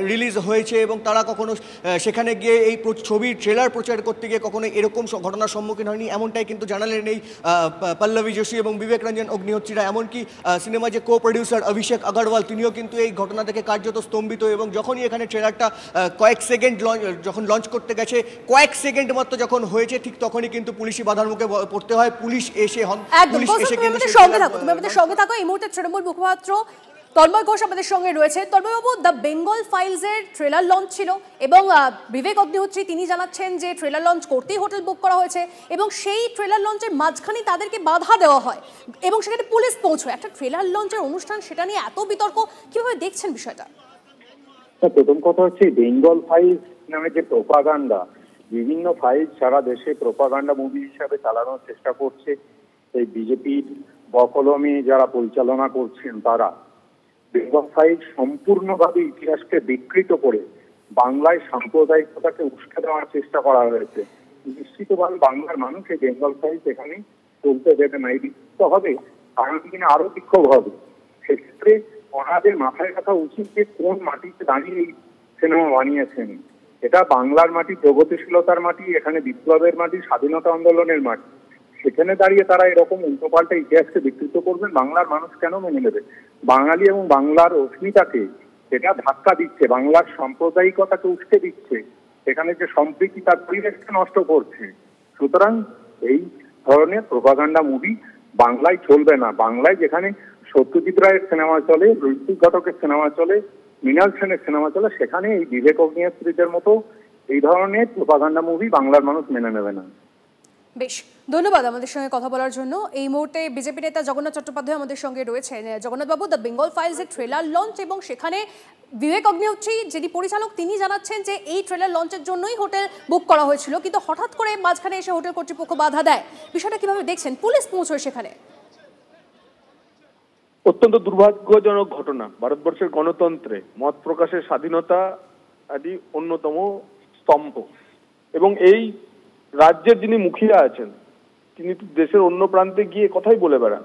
[SPEAKER 27] রিলিজ হয়েছে এবং তারা কখনো সেখানে গিয়ে এই ছবির ট্রেলার প্রচার করতে গিয়ে কখনো এরকম ঘটনার সম্মুখীন হয়নি। এমনটাই কিন্তু জানালেন এই পল্লবী যোশী এবং বিবেক রঞ্জন অগ্নিহোত্রীরা। এমনকি সিনেমা যে কো প্রডিউসার অভিষেক আগরওয়াল তিনিও কিন্তু এই ঘটনা থেকে কার্যত স্তম্ভিত এবং যখনই এখানে ট্রেলারটা কয়েক সেকেন্ড যখন লঞ্চ করতে গেছে, কয়েক সেকেন্ড মাত্র যখন হয়েছে ঠিক তখনই কিন্তু পুলিশি বাধার মুখে পড়তে হয়। পুলিশ এসে
[SPEAKER 4] সঙ্গে থাকো। এই মুহূর্তে তৃণমূল মুখপাত্র তন্ময় ঘোষ আমাদের সঙ্গে রয়েছে। তন্ময়বাবু, দ্য বেঙ্গল ফাইলসের ট্রেলার লঞ্চ ছিল এবং বিবেক অগ্নিহোত্রী তিনি জানাচ্ছেন যে ট্রেলার লঞ্চ করতেই হোটেল বুক করা হয়েছে এবং সেই ট্রেলার লঞ্চের মাঝখানে তাদেরকে বাধা দেওয়া হয় এবং সেখানে পুলিশ পৌঁছয়। একটা ট্রেলার লঞ্চের অনুষ্ঠান, সেটা নিয়ে এত বিতর্ক, কিভাবে দেখছেন বিষয়টা?
[SPEAKER 7] প্রথম কথা হচ্ছে বেঙ্গল ফাইলস নামে যে প্রোপাগান্ডা, বিভিন্ন ফাইল সারা দেশে প্রোপাগান্ডা মুভি হিসাবে চালানোর চেষ্টা করছে এই বিজেপির বকলমে যারা পরিচালনা করছেন তারা। বেঙ্গল ফাইল সম্পূর্ণভাবে ইতিহাসকে বিকৃত করে বাংলায় সাম্প্রদায়িকতাকে উস্কে দেওয়ার চেষ্টা করা হয়েছে। নিশ্চিতভাবে বাংলার মানুষ এই বেঙ্গল ফাইল এখানে চলতে দেবে না, এই বিক্ষিপ্ত হবে, আগামী দিনে আরো বিক্ষোভ হবে। সেক্ষেত্রে ওনাদের মাথায় রাখা উচিত যে কোন মাটিতে দাঁড়িয়ে এই সিনেমা বানিয়েছেন। এটা বাংলার মাটি, প্রগতিশীলতার মাটি, এখানে বিপ্লবের মাটি, স্বাধীনতা আন্দোলনের মাটি। সেখানে দাঁড়িয়ে তারা এরকম উল্টোপাল্টা ইতিহাসকে বিকৃত করবেন, বাংলার মানুষ কেন মেনে নেবে? বাঙালি এবং বাংলার অস্মিতাকে এটা ধাক্কা দিচ্ছে, বাংলার সাম্প্রদায়িকতাকে উস্কে দিচ্ছে, সেখানে যে সম্প্রীতি তার পরিবেশকে নষ্ট করছে। সুতরাং এই ধরনের প্রোপাগান্ডা মুভি বাংলায় চলবে না। বাংলায় যেখানে সত্যজিৎ রায়ের সিনেমা চলে, ঋত্বিক ঘটকের সিনেমা চলে, মৃণাল সেনের সিনেমা চলে, সেখানে এই বিবেক অগ্নিহোত্রীদের মতো এই ধরনের প্রোপাগান্ডা মুভি বাংলার মানুষ মেনে নেবে না।
[SPEAKER 4] বেশ, ধন্যবাদ আমাদের সঙ্গে কথা বলার জন্য। এই মুহূর্তে বিজেপি নেতা জগন্নাথ চট্টোপাধ্যায় আমাদের সঙ্গে রয়েছেন। জগন্নাথবাবু, দ্য বেঙ্গল ফাইলসের ট্রেলার লঞ্চ এবং সেখানে বিবেক অগ্নিহোত্রী যিনি পরিচালক তিনি জানাচ্ছেন যে এই ট্রেলার লঞ্চের জন্যই হোটেল বুক করা হয়েছিল, কিন্তু হঠাৎ করে মাঝখানে এসে হোটেল কর্তৃপক্ষ বাধা দেয়। বিষয়টা কিভাবে দেখছেন? পুলিশ পৌঁছয় সেখানে।
[SPEAKER 8] অত্যন্ত দুর্ভাগ্যজনক ঘটনা। ভারতবর্ষের গণতন্ত্রে মত প্রকাশের স্বাধীনতা আদি অন্যতম স্তম্ভ এবং এই রাজ্যের যিনি মুখিয়া আছেন তিনি দেশের অন্য প্রান্তে গিয়ে কথাই বলে বেড়ান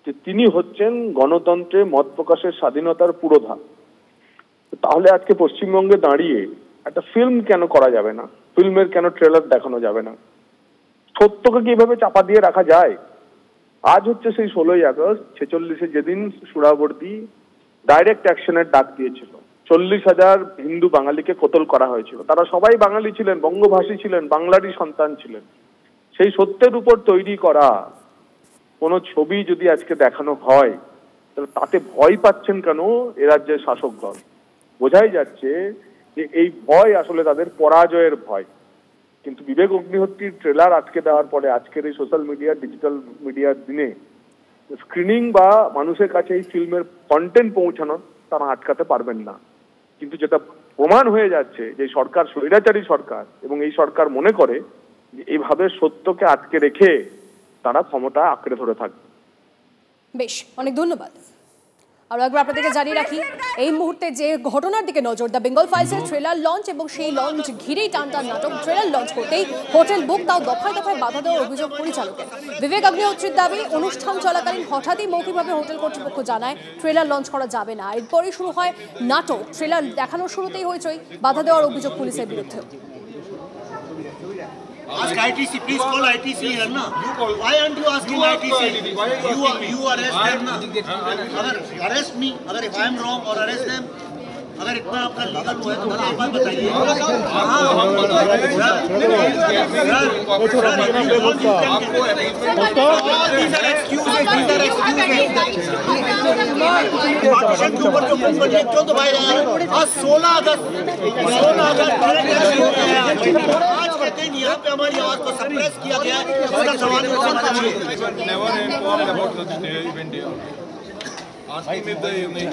[SPEAKER 8] যে তিনি হচ্ছেন গণতন্ত্রে মত প্রকাশের স্বাধীনতার পুরোধা। তাহলে আজকে পশ্চিমবঙ্গে দাঁড়িয়ে একটা ফিল্ম কেন করা যাবে না? ফিল্মের কেন ট্রেলার দেখানো যাবে না? সত্যকে কিভাবে চাপা দিয়ে রাখা যায়? আজ হচ্ছে সেই 16ই আগস্ট 46-এ যেদিন সুরাবর্দী ডাইরেক্ট অ্যাকশনের ডাক দিয়েছিল। 40,000 হিন্দু বাঙালিকে কতল করা হয়েছিল। তারা সবাই বাঙালি ছিলেন, বঙ্গভাষী ছিলেন, বাংলারই সন্তান ছিলেন। সেই সত্যের উপর তৈরি করা কোনো ছবি যদি আজকে দেখানো হয় তাহলে তাতে ভয় পাচ্ছেন কেন এ রাজ্যের শাসক দল? বোঝাই যাচ্ছে যে এই ভয় আসলে তাদের পরাজয়ের ভয়। কিন্তু বিবেক অগ্নিহোত্রীর ট্রেলার আজকে দেওয়ার পরে আজকের এই সোশ্যাল মিডিয়া, ডিজিটাল মিডিয়ার দিনে স্ক্রিনিং বা মানুষের কাছে এই ফিল্মের কন্টেন্ট পৌঁছানো তারা আটকাতে পারবেন না। কিন্তু যেটা প্রমাণ হয়ে যাচ্ছে যে সরকার স্বৈরাচারী সরকার এবং এই সরকার মনে করে যে এইভাবে সত্যকে আটকে রেখে তারা ক্ষমতা আঁকড়ে ধরে থাকবে।
[SPEAKER 4] বেশ, অনেক ধন্যবাদ। আর একবার আপনাদেরকে জানিয়ে রাখি এই মুহূর্তে যে ঘটনার দিকে নজর, দ্য বেঙ্গল ফাইলসের ট্রেলার লঞ্চ এবং সেই লঞ্চ ঘিরেই টানটান নাটক। ট্রেলার লঞ্চ করতেই হোটেল বুক, তাও দফায় দফায় বাধা দেওয়ার অভিযোগ পরিচালকের। বিবেক অগ্নিহোত্রীর দাবি অনুষ্ঠান চলাকালীন হঠাৎই মৌখিকভাবে হোটেল কর্তৃপক্ষ জানায় ট্রেলার লঞ্চ করা যাবে না। এরপরই শুরু হয় নাটক। ট্রেলার দেখানোর শুরুতেই হইচই, বাধা দেওয়ার অভিযোগ পুলিশের বিরুদ্ধে।
[SPEAKER 2] Ask ITC, please call ITC here, na. Why aren't you asking ITC? You arrest them, na. अगर arrest me, अगर if I am wrong और arrest them, अगर इतना आपका लीगल हुआ है तो मुझे एक बात बताइए। पार्टीशन के ऊपर जो फिल्म बनी है क्यों दबाए जा रहे हैं? आज 16 अगस्त आज कहते हैं यहाँ पे हमारी आवाज को सप्रेस किया गया है। इसका सवाल
[SPEAKER 9] asking if the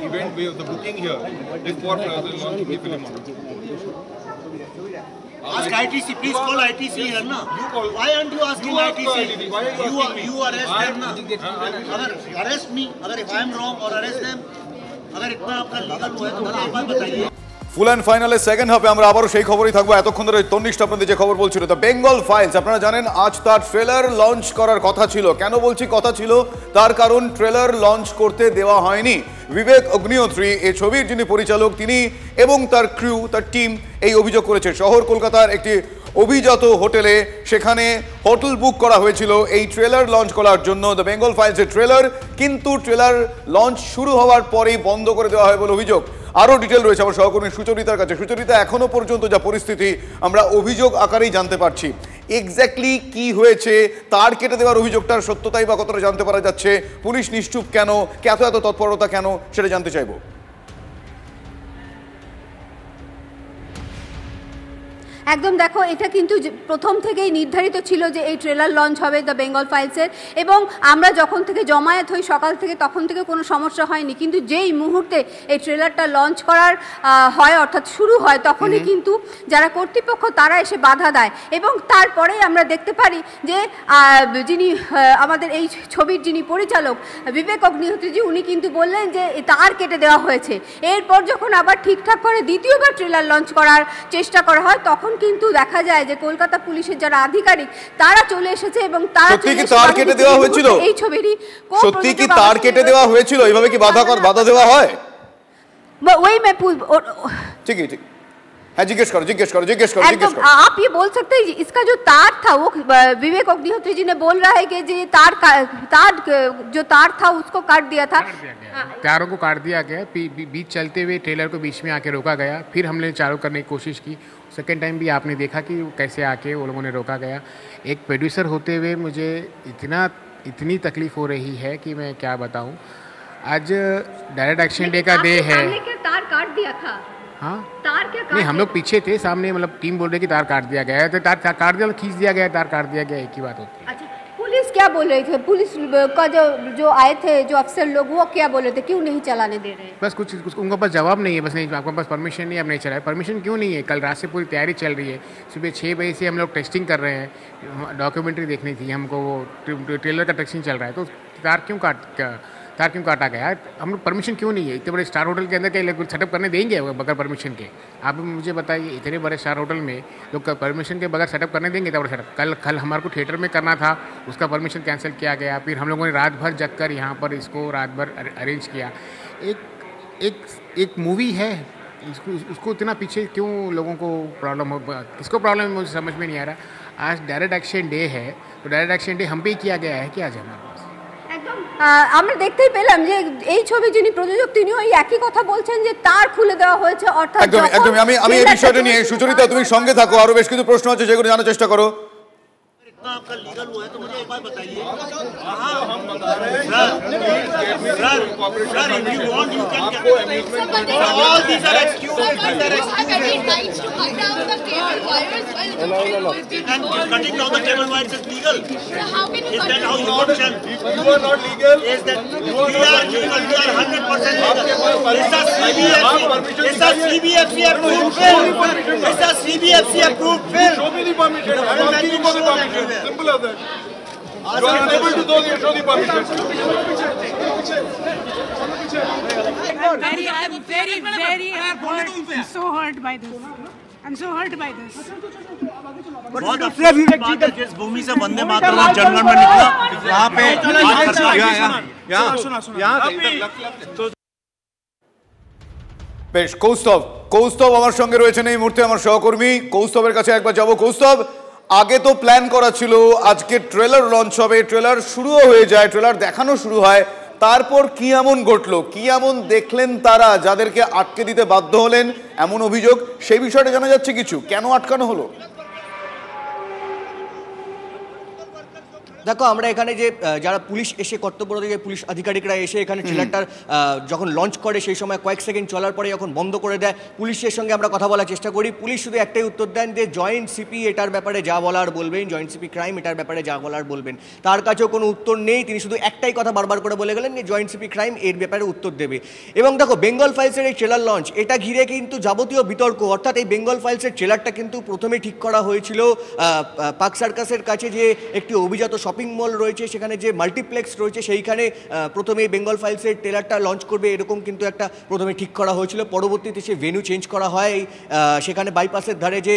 [SPEAKER 9] event way of the booking here is for the launching the film.
[SPEAKER 2] Ask ITC, please call ITC here, na. Why aren't you asking ITC? You arrest them, na. अगर arrest me, अगर if I am wrong और arrest them, अगर इतना आपका legal हुआ है तो मुझे एक बात बताइए।
[SPEAKER 10] ফুল অ্যান্ড ফাইনালের সেকেন্ড হাফে আমরা আবারও সেই খবরই থাকবো। এতক্ষণ ধরে তন্নিষ্ঠ আপনাদের যে খবর বলছিল, দ্য বেঙ্গল ফাইলস, আপনারা জানেন আজ তার ট্রেলার লঞ্চ করার কথা ছিল। কেন বলছি কথা ছিল? তার কারণ ট্রেলার লঞ্চ করতে দেওয়া হয়নি। বিবেক অগ্নিহোত্রী এই ছবির যিনি পরিচালক, তিনি এবং তার ক্রিউ, তার টিম এই অভিযোগ করেছে। শহর কলকাতার একটি অভিজাত হোটেলে, সেখানে হোটেল বুক করা হয়েছিল এই ট্রেলার লঞ্চ করার জন্য, দ্য বেঙ্গল ফাইলসের ট্রেলার, কিন্তু ট্রেলার লঞ্চ শুরু হওয়ার পরেই বন্ধ করে দেওয়া হয় বলে অভিযোগ। আরও ডিটেল রয়েছে আমার সহকর্মী সুচরিতার কাছে। সুচরিতা, এখনো পর্যন্ত যা পরিস্থিতি আমরা অভিযোগ আকারেই জানতে পারছি, এক্স্যাক্টলি কি হয়েছে, তার কেটে দেওয়ার অভিযোগটার সত্যতাই বা কতটা জানতে পারা যাচ্ছে, পুলিশ নিশ্চুপ কেন, এত তৎপরতা কেন, সেটা জানতে চাইবো।
[SPEAKER 11] একদম, দেখো এটা কিন্তু প্রথম থেকেই নির্ধারিত ছিল যে এই ট্রেলার লঞ্চ হবে দ্য বেঙ্গল ফাইলসের, এবং আমরা যখন থেকে জমায়েত হই সকাল থেকে তখন থেকে কোনো সমস্যা হয়নি, কিন্তু যেই মুহূর্তে এই ট্রেলারটা লঞ্চ করার হয় অর্থাৎ শুরু হয় তখনই কিন্তু যারা কর্তৃপক্ষ তারা এসে বাধা দেয়, এবং তারপরেই আমরা দেখতে পারি যে যিনি আমাদের এই ছবির যিনি পরিচালক বিবেক অগ্নিহোত্রীজি, উনি কিন্তু বললেন যে তার কেটে দেওয়া হয়েছে। এরপর যখন আবার ঠিকঠাক করে দ্বিতীয়বার ট্রেলার লঞ্চ করার চেষ্টা করা হয় তখন কিন্তু দেখা যায় যে কলকাতা পুলিশের যারা আধিকারিক তারা চলে এসেছে এবং তারা
[SPEAKER 10] সত্যি কি তার কেটে দেওয়া হয়েছিল?
[SPEAKER 11] এই ছবিরই
[SPEAKER 10] সত্যি কি তার কেটে দেওয়া হয়েছিল? এইভাবে কি বাধা দেওয়া হয়?
[SPEAKER 11] वही मैं
[SPEAKER 10] ठीक है, ठीक है, जिज्ञेस करो।
[SPEAKER 11] आप ये बोल सकते हैं इसका जो तार था वो विवेक अग्निहोत्री जी ने बोल रहा है कि जो तार था उसको काट दिया था,
[SPEAKER 12] तारों को काट दिया गया, बीच चलते हुए ट्रेलर को बीच में आके रोका गया, फिर हमने चालू करने की कोशिश की। सेकेंड टाइम भी आपने देखा कि कैसे आके वो लोगों ने रोका गया। एक प्रोड्यूसर होते हुए मुझे इतनी तकलीफ हो रही है कि मैं क्या बताऊं। आज डायरेक्ट एक्शन डे का डे है।
[SPEAKER 11] तार काट दिया था?
[SPEAKER 12] हाँ,
[SPEAKER 11] तार क्या
[SPEAKER 12] नहीं, हम लोग पीछे थे, सामने मतलब टीम बोल रही कि तार काट दिया गया है, तो तार काट दिया, खींच दिया गया, तार काट दिया गया, एक ही बात होती है।
[SPEAKER 11] अच्छा, पुलिस क्या बोल रही थी? पुलिस का जो आए थे जो अफसर लोग, वो क्या बोल रहे थे, क्यों नहीं चलाने दे रहे?
[SPEAKER 12] बस कुछ उनके पास जवाब नहीं है, बस नहीं, आपके पास परमिशन नहीं है, अब नहीं चलाए। परमिशन क्यों नहीं है? कल रात से पूरी तैयारी चल रही है, सुबह 6 बजे से हम लोग टेस्टिंग कर रहे हैं, डॉक्यूमेंट्री देखनी थी हमको, वो ट्रेलर का टेस्टिंग चल रहा है, तो तार क्यों काटा गया? हम लोग परमिशन क्यों नहीं है? इतने बड़े स्टार होटल के अंदर क्या सेटअप करने देंगे बगैर परमिशन के? आप मुझे बताइए, इतने बड़े स्टार होटल में लोग परमिशन के बगैर सेटअप करने देंगे? इतना बड़ा सेटअप कल हमारे को थिएटर में करना था, उसका परमिशन कैंसिल किया गया, फिर हम लोगों ने रात भर जग कर यहाँ पर इसको रात भर अरेंज किया। एक मूवी है, उसको इतना पीछे क्यों लोगों को प्रॉब्लम हो, किसको प्रॉब्लम है मुझे समझ में नहीं आ रहा। आज डायरेक्ट एक्शन डे है, तो डायरेक्ट एक्शन डे हम पे किया गया है कि आज हमारे पास
[SPEAKER 11] আমরা দেখতেই পেলাম যে এই ছবি যিনি প্রযোজক তিনিও এই একই কথা বলছেন যে তার খুলে দেওয়া হয়েছে, অর্থাৎ
[SPEAKER 10] একদম আমি এই বিষয়টা নিয়ে সুচরিতা তুমি সঙ্গে থাকো, আরো বেশ কিছু প্রশ্ন আছে যেগুলো জানার চেষ্টা করো।
[SPEAKER 2] आपका लीगल हुआ है तो मुझे एक बात बताइए, sir if you want you can all these are excuses, and cutting down the cable wires is legal. Is that how you function?
[SPEAKER 8] You are not legal.
[SPEAKER 2] Is that we are legal? We are 100% legal. It's a CBFC approved film. It's a CBFC approved film.
[SPEAKER 8] Show me the permission. I am asking for the permission. Simple as that. You are unable to show the permission.
[SPEAKER 3] I'm very hurt. I'm so hurt by this. I'm so hurt by this.
[SPEAKER 2] बहुत अफसोस की बात है, जिस भूमि से वंदे मातरम जनगण में निकला वहाँ पे
[SPEAKER 10] বেশ, কৌস্তব আমার সঙ্গে রয়েছেন এই মুহূর্তে, আমার সহকর্মী। কৌস্তবের কাছে একবার যাবো। কৌস্তব, আগে তো প্ল্যান করা ছিল আজকে ট্রেলার লঞ্চ হবে, ট্রেলার শুরুও হয়ে যায়, ট্রেলার দেখানো শুরু হয়, তারপর কি এমন ঘটলো, কি এমন দেখলেন তারা যাদেরকে আটকে দিতে বাধ্য হলেন এমন অভিযোগ, সেই বিষয়টা জানা যাচ্ছে কিছু? কেন আটকানো হলো?
[SPEAKER 27] দেখো, আমরা এখানে যে যারা পুলিশ এসে কর্তব্যরত যে পুলিশ আধিকারিকরা এসে এখানে ট্রেলারটার যখন লঞ্চ করে সেই সময় কয়েক সেকেন্ড চলার পরে যখন বন্ধ করে দেয়, পুলিশের সঙ্গে আমরা কথা বলার চেষ্টা করি। পুলিশ শুধু একটাই উত্তর দেন যে জয়েন্ট সিপি এটার ব্যাপারে যা বলার বলবেন, জয়েন্ট সিপি ক্রাইম এটার ব্যাপারে যা বলার বলবেন। তার কাছেও কোনো উত্তর নেই, তিনি শুধু একটাই কথা বারবার করে বলে গেলেন যে জয়েন্ট সিপি ক্রাইম এর ব্যাপারে উত্তর দেবে। এবং দেখো, বেঙ্গল ফাইলসের এই ট্রেলার লঞ্চ, এটা ঘিরে কিন্তু যাবতীয় বিতর্ক, অর্থাৎ এই বেঙ্গল ফাইলসের ট্রেলারটা কিন্তু প্রথমে ঠিক করা হয়েছিল পার্ক সার্কাসের কাছে যে একটি অভিজাত শপিং মল রয়েছে, সেখানে যে মাল্টিপ্লেক্স রয়েছে, সেইখানে প্রথমে বেঙ্গল ফাইলসের ট্রেলারটা লঞ্চ করবে এরকম কিন্তু একটা প্রথমে ঠিক করা হয়েছিল। পরবর্তীতে সে ভেন্যু চেঞ্জ করা হয়, সেখানে বাইপাসের ধারে যে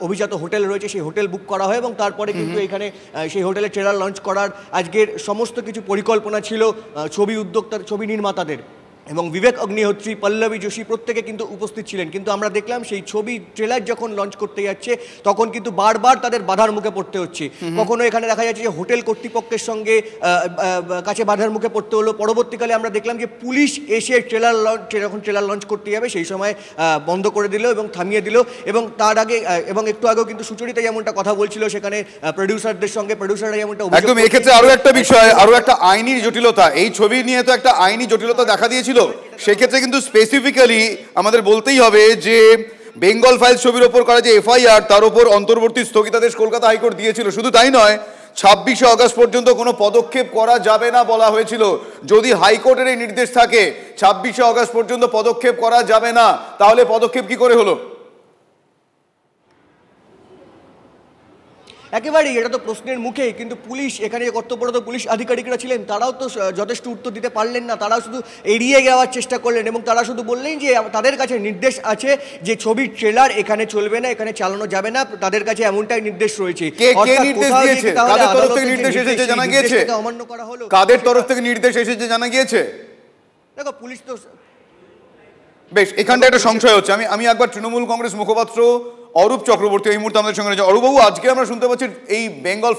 [SPEAKER 27] অভিজাত হোটেল রয়েছে সেই হোটেল বুক করা হয় এবং তারপরে কিন্তু এখানে সেই হোটেলে ট্রেলার লঞ্চ করার আজকের সমস্ত কিছু পরিকল্পনা ছিল ছবি উদ্যোক্তার, ছবি নির্মাতাদের। এবং বিবেক অগ্নিহোত্রী, পল্লবী যোশী প্রত্যেকে কিন্তু উপস্থিত ছিলেন। কিন্তু আমরা দেখলাম সেই ছবি ট্রেলার যখন লঞ্চ করতে যাচ্ছে তখন কিন্তু বারবার তাদের বাধার মুখে পড়তে হচ্ছে। কখনো এখানে দেখা যাচ্ছে যে হোটেল কর্তৃপক্ষের সঙ্গে কাছে বাধার মুখে পড়তে হলো। পরবর্তীকালে আমরা দেখলাম যে পুলিশ এসে যখন ট্রেলার লঞ্চ করতে যাবে সেই সময় বন্ধ করে দিল এবং থামিয়ে দিল। এবং তার আগে এবং একটু আগেও কিন্তু সুচরিতা যেমনটা কথা বলছিল সেখানে প্রডিউসারদের সঙ্গে, প্রডিউসাররা যেমনটা
[SPEAKER 10] একদম এক্ষেত্রে আরো একটা বিষয়, আরো একটা আইনি জটিলতা, এই ছবি নিয়ে তো একটা আইনি জটিলতা দেখা দিয়েছিল। সেক্ষেত্রে কিন্তু স্পেসিফিক্যালি আমাদের বলতেই হবে যে বেঙ্গল ফাইলস ছবির ওপর করা যে এফআইআর তার উপর অন্তর্বর্তী স্থগিতাদেশ কলকাতা হাইকোর্ট দিয়েছিল। শুধু তাই নয়, 26শে আগস্ট পর্যন্ত কোনো পদক্ষেপ করা যাবে না বলা হয়েছিল। যদি হাইকোর্টের এই নির্দেশ থাকে 26শে আগস্ট পর্যন্ত পদক্ষেপ করা যাবে না, তাহলে পদক্ষেপ কি করে হলো?
[SPEAKER 27] একেবারেই এটা তো প্রশ্নের মুখে। কিন্তু পুলিশ, এখানে যে কর্তব্যরত পুলিশ আধিকারিকরা ছিলেন তারাও তো যথেষ্ট উত্তর দিতে পারলেন না। তারাও শুধু এড়িয়ে যাওয়ার চেষ্টা করলেন এবং তারা শুধু বললেন যে তাদের কাছে নির্দেশ আছে যে ছবির ট্রেলার এখানে চলবে না, এখানে চালানো যাবে না। তাদের কাছে এমনটাই নির্দেশ রয়েছে।
[SPEAKER 10] কাদের তরফ থেকে নির্দেশ এসেছে জানা গিয়েছে?
[SPEAKER 27] অমান্য করা হলো।
[SPEAKER 10] কাদের তরফ থেকে নির্দেশ এসেছে জানা গিয়েছে?
[SPEAKER 27] দেখো পুলিশ তো
[SPEAKER 10] বেশ, এখানটা একটা সংশয় হচ্ছে। আমি একবার তৃণমূল কংগ্রেস মুখপাত্র অরূপ চক্রবর্তী এই মুহূর্তে আমাদের সঙ্গে রয়েছে। অরূপবাবু, আজকে আমরা শুনতে পাচ্ছি এই বেঙ্গল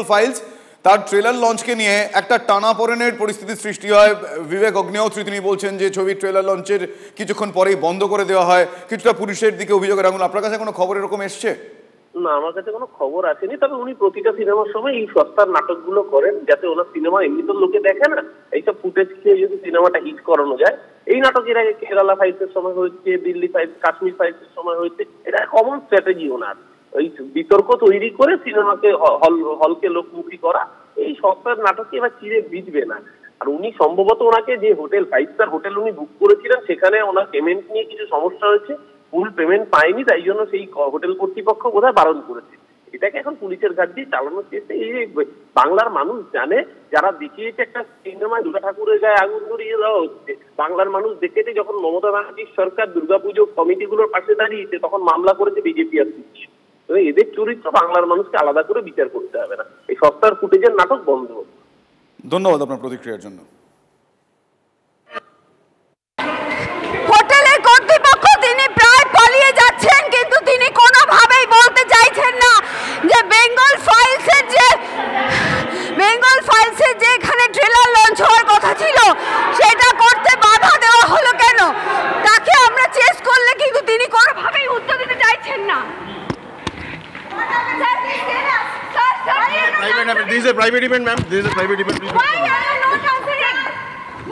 [SPEAKER 10] ফাইলস তার ট্রেলার লঞ্চকে নিয়ে একটা টানাপোড়েনের পরিস্থিতির সৃষ্টি হয়। বিবেক অগ্নিহোত্রী তিনি বলছেন যে ছবির ট্রেলার লঞ্চের কিছুক্ষণ পরেই বন্ধ করে দেওয়া হয়। কিছুটা পুলিশের দিকে অভিযোগের আঙুল। আপনার কাছে কোনো খবর এরকম এসছে?
[SPEAKER 13] না, আমার কাছে কোনো খবর আসেনি। তবে উনি প্রতিটা সিনেমার সময় এই সস্তার নাটকগুলো করেন যাতে ওনার সিনেমা এমনি তো লোকে দেখে না, এইসব ফুটেজ খেয়ে যদি সিনেমাটা হিট করানো যায়। এই নাটকের আগে কেরালা ফাইলসের সময় হয়েছে, দিল্লি ফাইলস, কাশ্মীর ফাইলসের সময় হয়েছে। এটা কমন স্ট্র্যাটেজি ওনার, ওই বিতর্ক তৈরি করে সিনেমাকে হলকে লোকমুখী করা। এই সস্তার নাটকে এবার চিরে বিজবে না। আর উনি সম্ভবত ওনাকে যে হোটেল 5 স্টার হোটেল উনি বুক করেছিলেন সেখানে ওনার পেমেন্ট নিয়ে কিছু সমস্যা হয়েছে, ফুল পেমেন্ট পায়নি, তাই জন্য সেই হোটেল কর্তৃপক্ষ বোধহয় বারণ করেছে। এটাকে এখন পুলিশের ঘাট দিয়ে চালানোর চেষ্টা। এই বাংলার মানুষ জানে, যারা দেখিয়েছে একটা সিনেমায় দুর্গা ঠাকুরের গায়ে আগুন ধরিয়ে দেওয়া হচ্ছে, বাংলার মানুষ দেখেছে যখন মমতা ব্যানার্জির সরকার দুর্গাপুজো কমিটিগুলোর পাশে দাঁড়িয়েছে তখন মামলা করেছে বিজেপি আর সিপিএম। এদের চরিত্র বাংলার মানুষকে আলাদা করে বিচার করতে হবে না। এই সস্তার ফুটেজের নাটক বন্ধ।
[SPEAKER 10] ধন্যবাদ আপনার প্রতিক্রিয়ার জন্য।
[SPEAKER 11] হোটেলের কর্তৃপক্ষ তিনি প্রায় পালিয়ে যাচ্ছেন, কিন্তু তিনি কোনোভাবেই বলতে চাইছেন না যে বেঙ্গল ফাইলসের যে এখানে ট্রেলার লঞ্চ হওয়ার কথা ছিল সেটা করতে বাধা দেওয়া হলো কেন। তাকে আমরা চেস করলে কিন্তু তিনি কোনোভাবেই উত্তর দিতে চাইছেন না।
[SPEAKER 26] This is a private event, ma'am. This is a private event.
[SPEAKER 11] Why are you not answering?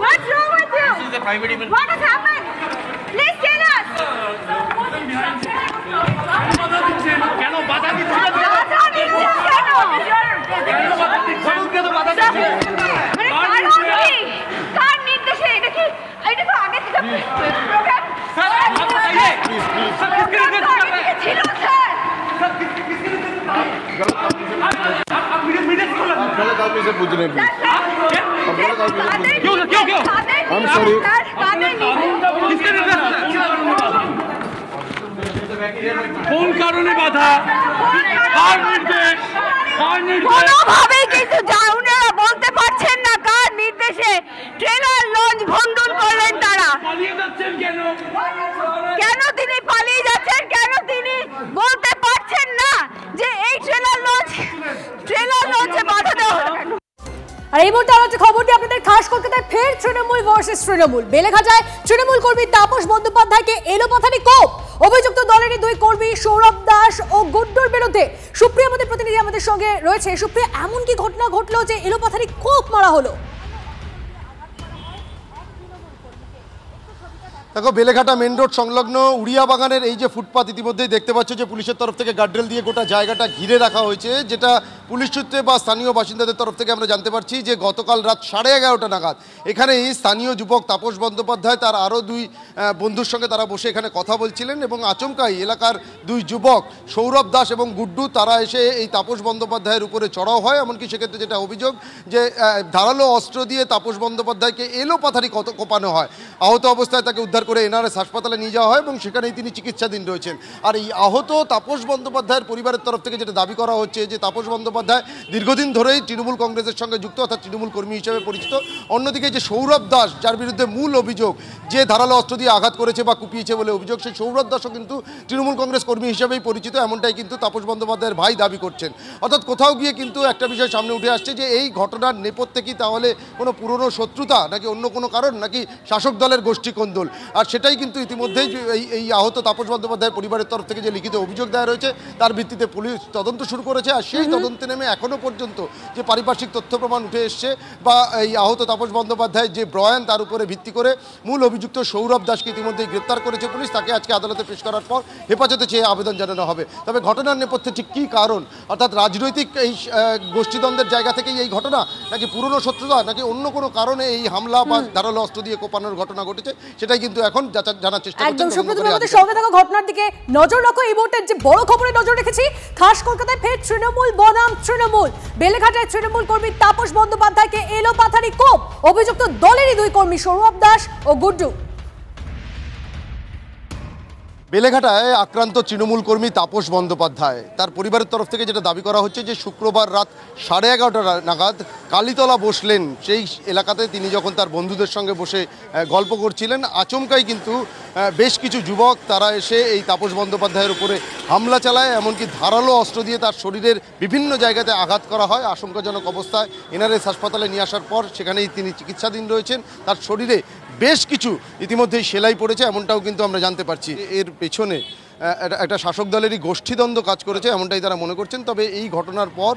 [SPEAKER 11] What's wrong with you?
[SPEAKER 26] This is a private event.
[SPEAKER 11] What has happened? Please tell us.
[SPEAKER 26] কেন বাধা দিচ্ছেন?
[SPEAKER 11] বাধা দিচ্ছেন কেন? মানে কারণ কি? কার নির্দেশে? এটা তো আগে থেকে প্রোগ্রাম ছিল স্যার।
[SPEAKER 5] কোন কারণে বাধা?
[SPEAKER 11] কোনোভাবেই কিন্তু উনারা বলতে পারছেন না কার নির্দেশে ট্রেলার লঞ্চ ভণ্ডুল করলেন তারা। কেন তিনি পালিয়ে যাচ্ছেন, কেন তিনি বলতে পারছেন না যে এই ট্রেলার লঞ্চে বাধা দেওয়া হলো।
[SPEAKER 4] আর এই মুহূর্তে আমাদের খবরটি আপনাদের খাস কলকাতায় ফের তৃণমূল ভার্সেস তৃণমূল। বেলেঘাটায় তৃণমূল কর্মী তাপস বন্দ্যোপাধ্যায়কে এলোপাথারি কোপ। অভিযুক্ত দলেরই দুই কর্মী সৌরভ দাস ও গুড্ডুর বিরুদ্ধে। সুপ্রিয়া আমাদের প্রতিনিধি আমাদের সঙ্গে রয়েছে। সুপ্রিয়া, এমন কি ঘটনা ঘটলো যে এলোপাথারি কোপ মারা হলো?
[SPEAKER 14] দেখো বেলেঘাটা মেন রোড সংলগ্ন উড়িয়া বাগানের এই যে ফুটপাত ইতিমধ্যেই দেখতে পাচ্ছ যে পুলিশের তরফ থেকে গার্ডরেল দিয়ে গোটা জায়গাটা ঘিরে রাখা হয়েছে, যেটা পুলিশ সূত্রে বা স্থানীয় বাসিন্দাদের তরফ থেকে আমরা জানতে পারছি যে গতকাল রাত 11:30 নাগাদ এখানে স্থানীয় যুবক তাপস বন্দ্যোপাধ্যায় তার আরও দুই বন্ধুর সঙ্গে তারা বসে এখানে কথা বলছিলেন এবং আচমকাই এলাকার দুই যুবক সৌরভ দাস এবং গুড্ডু তারা এসে এই তাপস বন্দ্যোপাধ্যায়ের উপরে চড়াও হয়। এমনকি সেক্ষেত্রে যেটা অভিযোগ যে ধারালো অস্ত্র দিয়ে তাপস বন্দ্যোপাধ্যায়কে এলোপাথারি কোপানো হয়। আহত অবস্থায় তাকে উদ্ধার করে এনআরএস হাসপাতালে নিয়ে যাওয়া হয় এবং সেখানেই তিনি চিকিৎসাধীন রয়েছেন। আর এই আহত তাপস বন্দ্যোপাধ্যায়ের পরিবারের তরফ থেকে যেটা দাবি করা হচ্ছে যে তাপস বন্দ্যোপাধ্যায় দীর্ঘদিন ধরেই তৃণমূল কংগ্রেসের সঙ্গে যুক্ত, অর্থাৎ তৃণমূল কর্মী হিসেবে পরিচিত। অন্যদিকে যে সৌরভ দাস যার বিরুদ্ধে মূল অভিযোগ যে ধারালো অস্ত্র দিয়ে আঘাত করেছে বা কুপিয়েছে বলে অভিযোগ, সেই সৌরভ দাসও কিন্তু তৃণমূল কংগ্রেস কর্মী হিসেবেই পরিচিত, এমনটাই কিন্তু তাপস বন্দ্যোপাধ্যায়ের ভাই দাবি করছেন। অর্থাৎ কোথাও গিয়ে কিন্তু একটা বিষয় সামনে উঠে আসছে যে এই ঘটনার নেপথ্যে কি তাহলে কোনো পুরনো শত্রুতা নাকি অন্য কোনো কারণ নাকি শাসক দলের গোষ্ঠী কোন্দল। আর সেটাই কিন্তু ইতিমধ্যেই এই আহত তাপস বন্দ্যোপাধ্যায়ের পরিবারের তরফ থেকে যে লিখিত অভিযোগ দেওয়া রয়েছে তার ভিত্তিতে পুলিশ তদন্ত শুরু করেছে। আর সেই তদন্তে নেমে এখনও পর্যন্ত যে পারিপার্শ্বিক তথ্য প্রমাণ উঠে এসছে বা এই আহত তাপস বন্দ্যোপাধ্যায়ের যে বয়ান তার উপরে ভিত্তি করে মূল অভিযুক্ত সৌরভ দাসকে ইতিমধ্যেই গ্রেপ্তার করেছে পুলিশ। তাকে আজকে আদালতে পেশ করার পর হেফাজতে চেয়ে আবেদন জানানো হবে। তবে ঘটনার নেপথ্যে ঠিক কী কারণ, অর্থাৎ রাজনৈতিক এই গোষ্ঠীদ্বন্দ্বের জায়গা থেকেই এই ঘটনা নাকি পুরনো শত্রুতা নাকি অন্য কোনো কারণে এই হামলা বা ধারালো অস্ত্র দিয়ে কোপানোর ঘটনা ঘটেছে সেটাই কিন্তু এখন জানার চেষ্টা করছেন।
[SPEAKER 4] একদম সুপ্রতিম আমাদের সঙ্গে থাকা ঘটনার দিকে নজর রাখো। এই মুহূর্তে যে বড় খবরে নজর রেখেছি, খাস কলকাতায় ফের তৃণমূল বনাম তৃণমূল। বেলেঘাটায় তৃণমূল কর্মী তাপস বন্দ্যোপাধ্যায়কে এলোপাথারি কোপ, অভিযুক্ত দলেরই দুই কর্মী সৌরভ দাস ও গুড্ডু।
[SPEAKER 14] বেলেঘাটায় আক্রান্ত তৃণমূল কর্মী তাপস বন্দ্যোপাধ্যায়, তার পরিবারের তরফ থেকে যেটা দাবি করা হচ্ছে যে শুক্রবার রাত 11:30 নাগাদ কালীতলা বসলেন সেই এলাকাতে তিনি যখন তার বন্ধুদের সঙ্গে বসে গল্প করছিলেন, আচমকাই কিন্তু বেশ কিছু যুবক তারা এসে এই তাপস বন্দ্যোপাধ্যায়ের উপরে হামলা চালায়। এমনকি ধারালো অস্ত্র দিয়ে তার শরীরের বিভিন্ন জায়গাতে আঘাত করা হয়। আশঙ্কাজনক অবস্থায় এনআরএস হাসপাতালে নিয়ে আসার পর সেখানেই তিনি চিকিৎসাধীন রয়েছেন। তার শরীরে বেশ কিছু ইতিমধ্যেই সেলাই পড়েছে এমনটাও কিন্তু আমরা জানতে পারছি। এর পেছনে একটা শাসক দলেরই গোষ্ঠীদ্বন্দ্ব কাজ করেছে এমনটাই তারা মনে করছেন। তবে এই ঘটনার পর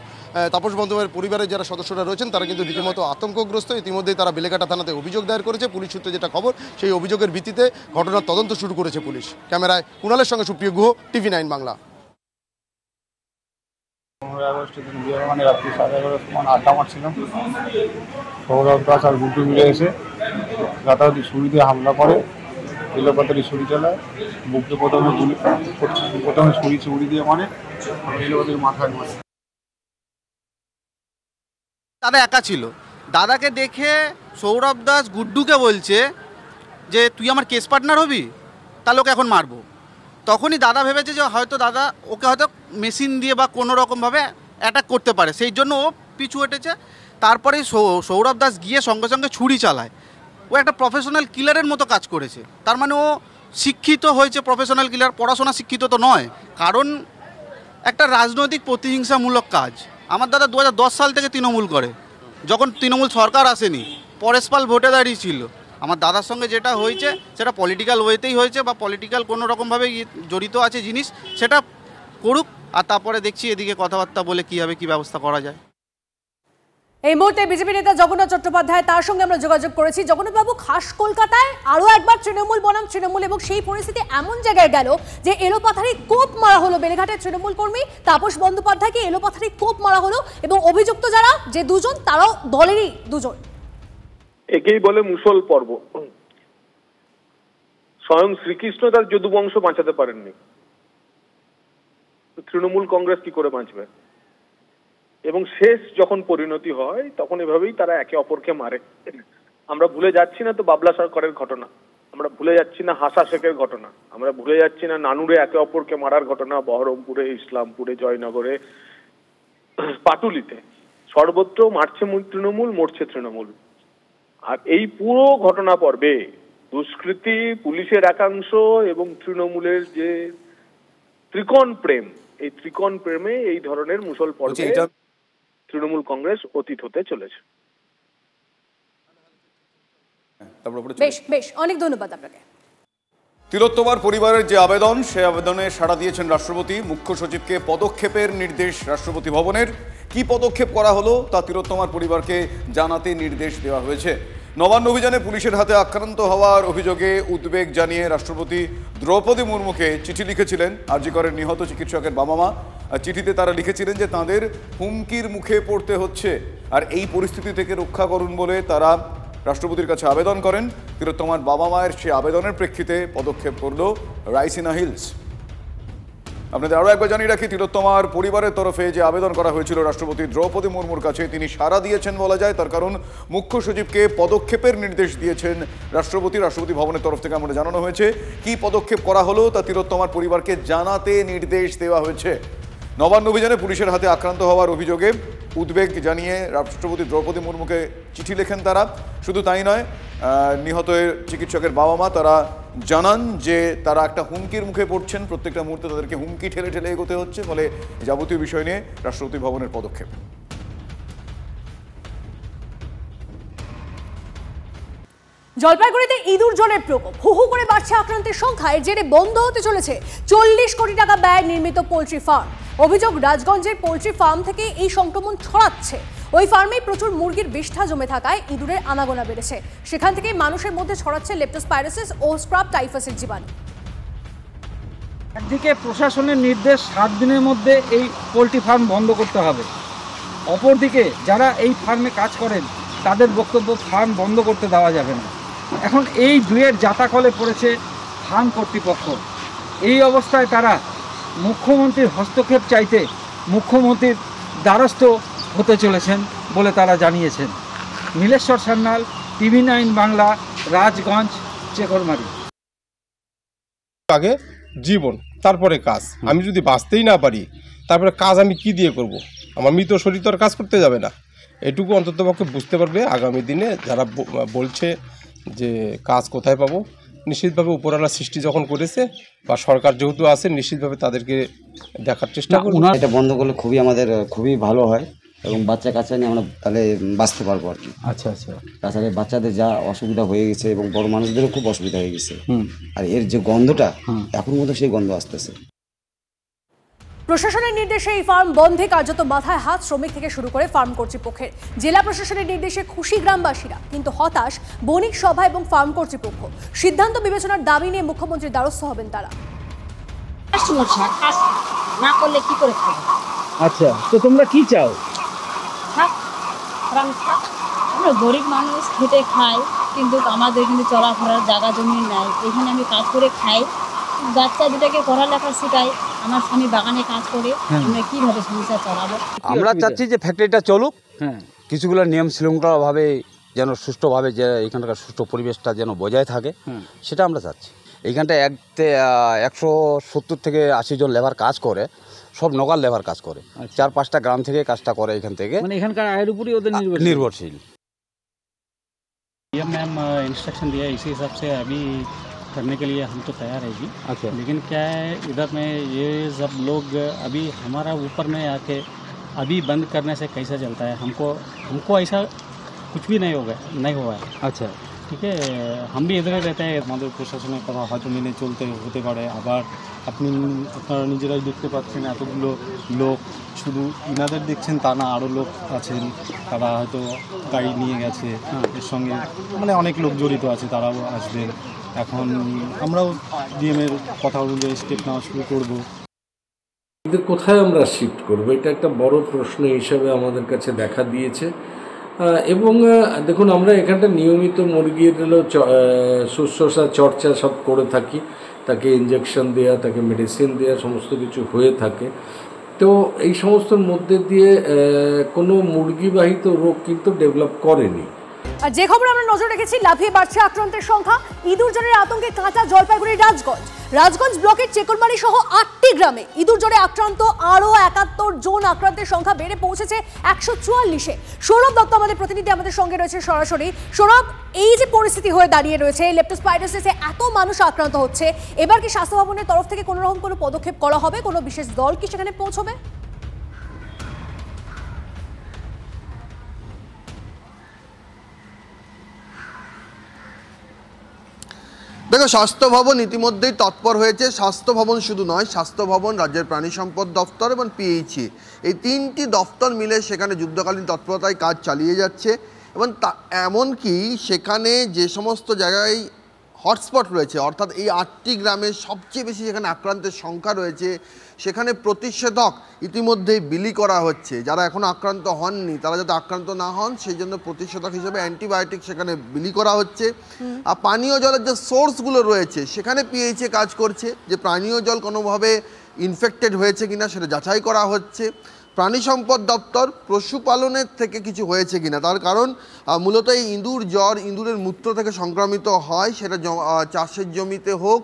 [SPEAKER 14] তাপস বন্দ্যোপাধ্যায়ের পরিবারের যারা সদস্যরা রয়েছেন তারা কিন্তু রীতিমতো আতঙ্কগ্রস্ত। ইতিমধ্যেই তারা বেলেঘাটা থানাতে অভিযোগ দায়ের করেছে। পুলিশ সূত্রে যেটা খবর, সেই অভিযোগের ভিত্তিতে ঘটনার তদন্ত শুরু করেছে পুলিশ। ক্যামেরায় কুণালের সঙ্গে সুপ্রিয় গুহ, TV9 বাংলা।
[SPEAKER 15] 15 আগস্টের দিন বিয়ারবাগানে রাত্রি 11:30 সময় আড্ডা মারছিলাম। সৌরভ দাস আর গুড্ডু মিলে এসে গাতাগাতি ছুরি দিয়ে হামলা করে, এলোপাতারি ছুরি চালায়, বুকে প্রথমে ছুরি দিয়ে মানে এলোপাতারি মাথায় মারে।
[SPEAKER 16] দাদা একা ছিল, দাদাকে দেখে সৌরভ দাস গুড্ডুকে বলছে যে তুই আমার কেস পার্টনার হবি, তাহলে ওকে এখন মারবো। তখনই দাদা ভেবেছে যে হয়তো দাদা ওকে হয়তো মেশিন দিয়ে বা কোনো রকমভাবে অ্যাটাক করতে পারে, সেই জন্য ও পিছু হটেছে। তারপরে সৌরভ দাস গিয়ে সঙ্গে সঙ্গে ছুরি চালায়। ও একটা প্রফেশনাল কিলারের মতো কাজ করেছে, তার মানে ও শিক্ষিত হয়েছে, প্রফেশনাল কিলার, পড়াশোনা শিক্ষিত তো নয়। কারণ একটা রাজনৈতিক প্রতিহিংসামূলক কাজ। আমার দাদা 2010 সাল থেকে তৃণমূল করে, যখন তৃণমূল সরকার আসেনি, পরেশ পাল ভোটে দাঁড়িয়েছিল। আমার দাদার সঙ্গে যেটা হয়েছে সেটা পলিটিক্যাল ওয়েতেই হয়েছে বা পলিটিক্যাল কোনো রকমভাবে জড়িত আছে জিনিস, সেটা করুক। আর তারপরে দেখছি এদিকে কথাবার্তা বলে কী হবে, কী ব্যবস্থা করা যায়।
[SPEAKER 4] এই মুহূর্তে বিজেপি নেতা জগন্নাথ চট্টোপাধ্যায়, তার সঙ্গে আমরা যোগাযোগ করেছি। জগন্নাথ বাবু, খাস কলকাতায় আরও একবার তৃণমূল বনাম তৃণমূল এবং সেই পরিস্থিতি এমন জায়গায় গেল যে এলোপাথারি কোপ মারা হলো। বেলেঘাটের তৃণমূল কর্মী তাপস বন্দ্যোপাধ্যায়কে এলোপাথারি কোপ মারা হলো এবং অভিযুক্ত যারা যে দুজন তারাও দলেরই দুজন।
[SPEAKER 8] একেই বলে মুসল পর্ব। স্বয়ং শ্রীকৃষ্ণ তার যদুবংশ বাঁচাতে পারেননি, তৃণমূল কংগ্রেস কি করে বাঁচবে? এবং শেষ যখন পরিণতি হয় তখন এভাবেই তারা একে অপরকে মারে। আমরা ভুলে যাচ্ছি না তো বাবলা সরকারের ঘটনা, আমরা ভুলে যাচ্ছি না হাসা শেখের ঘটনা, আমরা ভুলে যাচ্ছি না নানুরে একে অপরকে মারার ঘটনা, বহরমপুরে, ইসলামপুরে, জয়নগরে, পাটুলিতে, সর্বত্র মারছে তৃণমূল, মরছে তৃণমূল। আর এই পুরো ঘটনা পর্বে দুষ্কৃতী, পুলিশের একাংশ এবং তৃণমূলের যে ত্রিকোণ প্রেম, এই ত্রিকোণ প্রেমে এই ধরনের মুসল পর্বে তৃণমূল কংগ্রেস অতীত হতে চলেছে।
[SPEAKER 4] বেশ, অনেক ধন্যবাদ আপনাকে।
[SPEAKER 10] তিলোত্তমার পরিবারের যে আবেদন, সে আবেদনে সাড়া দিয়েছেন রাষ্ট্রপতি। মুখ্য সচিবকে পদক্ষেপের নির্দেশ রাষ্ট্রপতি ভবনের। কি পদক্ষেপ করা হলো তা তিলোত্তমার পরিবারকে জানাতে নির্দেশ দেওয়া হয়েছে। নবান্ন অভিযানে পুলিশের হাতে আক্রান্ত হওয়ার অভিযোগে উদ্বেগ জানিয়ে রাষ্ট্রপতি দ্রৌপদী মুর্মুকে চিঠি লিখেছিলেন জি করের নিহত চিকিৎসকের বাবা মা। চিঠিতে তারা লিখেছিলেন যে তাদের হুমকির মুখে পড়তে হচ্ছে, আর এই পরিস্থিতি থেকে রক্ষা করুন বলে তারা রাষ্ট্রপতির কাছে আবেদন করেন। তিলোত্তমার বাবা মায়ের সেই আবেদনের প্রেক্ষিতে পদক্ষেপ করল রাইসিনা হিলস। আপনাদের আরও একবার জানিয়ে রাখি, তিলোত্তমার পরিবারের তরফে যে আবেদন করা হয়েছিল রাষ্ট্রপতি দ্রৌপদী মুর্মুর কাছে, তিনি সাড়া দিয়েছেন বলা যায়। তার কারণ মুখ্য সচিবকে পদক্ষেপের নির্দেশ দিয়েছেন রাষ্ট্রপতি ভবনের তরফ থেকে আমরা জানানো হয়েছে। কি পদক্ষেপ করা হলো তা তিলোত্তমার পরিবারকে জানাতে নির্দেশ দেওয়া হয়েছে। নবান্ন অভিযানে পুলিশের হাতে আক্রান্ত হওয়ার অভিযোগে উদ্বেগ জানিয়ে রাষ্ট্রপতি দ্রৌপদী মুর্মুকে চিঠি লেখেন তারা। শুধু তাই নয়, নিহত চিকিৎসকের বাবা মা তারা জানান যে তারা একটা হুমকির মুখে পড়ছেন, প্রত্যেকটা মুহূর্তে তাদেরকে হুমকি ঠেলে ঠেলে এগোতে হচ্ছে। ফলে যাবতীয় বিষয় নিয়ে রাষ্ট্রপতি ভবনের পদক্ষেপ।
[SPEAKER 4] জলপাইগুড়িতে ইঁদুর জ্বরের প্রকোপ, হু হু করে বাড়ছে আক্রান্তের সংখ্যা। এর জেরে বন্ধ হতে চলেছে 40 কোটি টাকা ব্যয় নির্মিত পোল্ট্রি ফার্ম। অভিযোগ, রাজগঞ্জের পোল্ট্রি ফার্ম থেকে এই সংক্রমণ ছড়াচ্ছে। ওই ফার্মে প্রচুর মুরগির বিষ্ঠা জমে থাকায় ইঁদুরের আনাগোনা বেড়েছে। সেখান থেকে মানুষের মধ্যে ছড়াচ্ছে লেপ্টোস্পাইরোসিস ও স্ক্রাব টাইফাসের জীবাণু।
[SPEAKER 17] একদিকে প্রশাসনের নির্দেশ 7 দিনের মধ্যে এই পোল্ট্রি ফার্ম বন্ধ করতে হবে, অপরদিকে যারা এই ফার্মে কাজ করেন তাদের বক্তব্য ফার্ম বন্ধ করতে দেওয়া যাবে না। এখন এই দুয়ের জাতাকলে পড়েছে ফার্ম কর্তৃপক্ষ। এই অবস্থায় তারা মুখ্যমন্ত্রীর হস্তক্ষেপ চাইতে মুখ্যমন্ত্রীর দ্বারস্থ হতে চলেছেন বলে তারা জানিয়েছেন। নীলেশ্বর সান্যাল, TV9 বাংলা, রাজগঞ্জ, চেকরমারি।
[SPEAKER 18] আগে জীবন, তারপরে কাজ। আমি যদি বাঁচতেই না পারি তারপরে কাজ আমি কি দিয়ে করব? আমার মৃত শরীর তো আর কাজ করতে যাবে না। এটুকু অন্ততপক্ষে বুঝতে পারবে আগামী দিনে যারা বলছে যে কাজ কোথায় পাবো। নিশ্চিতভাবে উপরওয়ালা সৃষ্টি যখন করেছে বা সরকার যেহেতু আছে, নিশ্চিতভাবে তাদেরকে দেখার চেষ্টা করব।
[SPEAKER 19] এটা বন্ধ করলে আমাদের খুবই ভালো হয় এবং বাচ্চা কাচ্চা নিয়ে আমরা তাহলে বাঁচতে পারবো আর কি।
[SPEAKER 17] আচ্ছা আচ্ছা।
[SPEAKER 19] তাছাড়া বাচ্চাদের যা অসুবিধা হয়ে গেছে এবং বড় মানুষদেরও খুব অসুবিধা হয়ে গেছে। আর এর যে গন্ধটা এখন মতো সেই গন্ধ আসতেছে।
[SPEAKER 4] প্রশাসনের নির্দেশে এই ফার্ম বন্ধে কার্যত মাথায় হাত শ্রমিক থেকে শুরু করে ফার্ম কর্তৃপক্ষের। জেলা প্রশাসনের নির্দেশে খুশি গ্রামবাসীরা, কিন্তু হতাশ বণিক সভা এবং ফার্ম কর্তৃপক্ষ। সিদ্ধান্ত বিবেচনার দাবি নিয়ে মুখ্যমন্ত্রীর দ্বারস্থ হবেন তারা।
[SPEAKER 20] না করলে কি করে খাবো?
[SPEAKER 17] আচ্ছা, তো তোমরা কি চাও?
[SPEAKER 20] আমরা গরিব মানুষ, খেটে খাই, কিন্তু আমাদের কিন্তু চলাফেরার জায়গা জমি নাই। এখানে আমি কাজ করে খাই, বাচ্চা দুটাকে পড়ালেখা শেখাই, আমার স্বামী বাগানে কাজ করে, আমরা কিভাবে সংসার চালাবো?
[SPEAKER 21] আমরা চাচ্ছি যে ফ্যাক্টরিটা চলুক, কিছুগুলো নিয়ম শৃঙ্খলাভাবে যেন সুষ্ঠুভাবে, যে এখানকার সুষ্ঠু পরিবেশটা যেন বজায় থাকে, সেটা আমরা চাচ্ছি। এইখানটা 170 থেকে 80 জন লেবার কাজ করে, সব নগাল লেবার কাজ করে। 4-5টা গ্রাম থেকে কাজটা করে এখান থেকে,
[SPEAKER 17] মানে এখানকার আয়ের উপরই ওদের
[SPEAKER 21] নির্ভরশীল।
[SPEAKER 22] मैम इंस्ट्रक्शन दिया, इसी हिसाब से अभी करने के लिए हम तो तैयार है जी।
[SPEAKER 17] अच्छा।
[SPEAKER 22] लेकिन क्या है, इधर में ये सब लोग अभी हमारा ऊपर में आके अभी बंद करने से कैसा चलता है, हमको ऐसा कुछ भी नहीं हुआ है।
[SPEAKER 17] अच्छा,
[SPEAKER 22] ठीक है, हम भी इधर रहते हैं। আমাদের প্রশাসনের কথা হয়তো মেনে চলতে হতে পারে, আবার আপনারা নিজেরাই দেখতে পাচ্ছেন এতগুলো লোক, শুধু ইনাদের দেখছেন তা না, আরও লোক আছেন, তারা হয়তো গাড়ি নিয়ে গেছে, এর সঙ্গে মানে অনেক লোক জড়িত আছে, তারাও আসবেন। এখন আমরাও ডিএমের কথা অনুযায়ী স্টেপ নেওয়া শুরু করবো।
[SPEAKER 23] এদের কোথায় আমরা শিফট করব, এটা একটা বড় প্রশ্ন হিসাবে আমাদের কাছে দেখা দিয়েছে। এবং দেখুন, আমরা এখানটা নিয়মিত মুরগির শুশ্রূষা চর্চা সব করে থাকি, তাকে ইঞ্জেকশন দেওয়া, তাকে মেডিসিন দেওয়া, সমস্ত কিছু হয়ে থাকে। তো এই সমস্তর মধ্যে দিয়ে কোনো মুরগিবাহিত রোগ কিন্তু ডেভেলপ করেনি।
[SPEAKER 4] আর যে খবর আমরা নজর রেখেছি, লাফিয়ে বাড়ছে আক্রান্তের সংখ্যা। ইঁদুর জ্বরের আতঙ্কে কাঁচা জলপাইগুড়ি রাজগঞ্জ ব্লকের চেকরমারি সহ 8টি গ্রামে ইঁদুর জ্বরে আক্রান্ত আরও 71 জন। আক্রান্তের সংখ্যা বেড়ে পৌঁছেছে 144-এ। সৌরভ দত্ত আমাদের প্রতিনিধি আমাদের সঙ্গে রয়েছে সরাসরি। সৌরভ, এই যে পরিস্থিতি হয়ে দাঁড়িয়ে রয়েছে, লেপ্টোস্পাইরোসিসে এত মানুষ আক্রান্ত হচ্ছে, এবার কি স্বাস্থ্য ভবনের তরফ থেকে কোনো রকম কোনো পদক্ষেপ করা হবে? কোনো বিশেষ দল কি সেখানে পৌঁছবে?
[SPEAKER 14] দেখো, স্বাস্থ্য ভবন ইতিমধ্যেই তৎপর হয়েছে। স্বাস্থ্য ভবন শুধু নয়, স্বাস্থ্য ভবন, রাজ্যের প্রাণী সম্পদ দপ্তর এবং PHA, এই 3টি দপ্তর মিলে সেখানে যুদ্ধকালীন তৎপরতায় কাজ চালিয়ে যাচ্ছে।
[SPEAKER 1] এবং এমনকি সেখানে যে সমস্ত জায়গায় হটস্পট রয়েছে, অর্থাৎ এই 8টি গ্রামে সবচেয়ে বেশি যেখানে আক্রান্তের সংখ্যা রয়েছে, সেখানে প্রতিষেধক ইতিমধ্যেই বিলি করা হচ্ছে। যারা এখনও আক্রান্ত হননি তারা যাতে আক্রান্ত না হন সেই জন্য প্রতিষেধক হিসেবে অ্যান্টিবায়োটিক সেখানে বিলি করা হচ্ছে। আর পানীয় জলের যে সোর্সগুলো রয়েছে সেখানে পিএইচএ কাজ করছে, যে পানীয় জল কোনোভাবে ইনফেক্টেড হয়েছে কিনা সেটা যাচাই করা হচ্ছে। প্রাণী সম্পদ দপ্তর পশুপালনের থেকে কিছু হয়েছে কিনা, তার কারণ মূলত এই ইঁদুর জ্বর ইঁদুরের মূত্র থেকে সংক্রামিত হয়, সেটা চাষের জমিতে হোক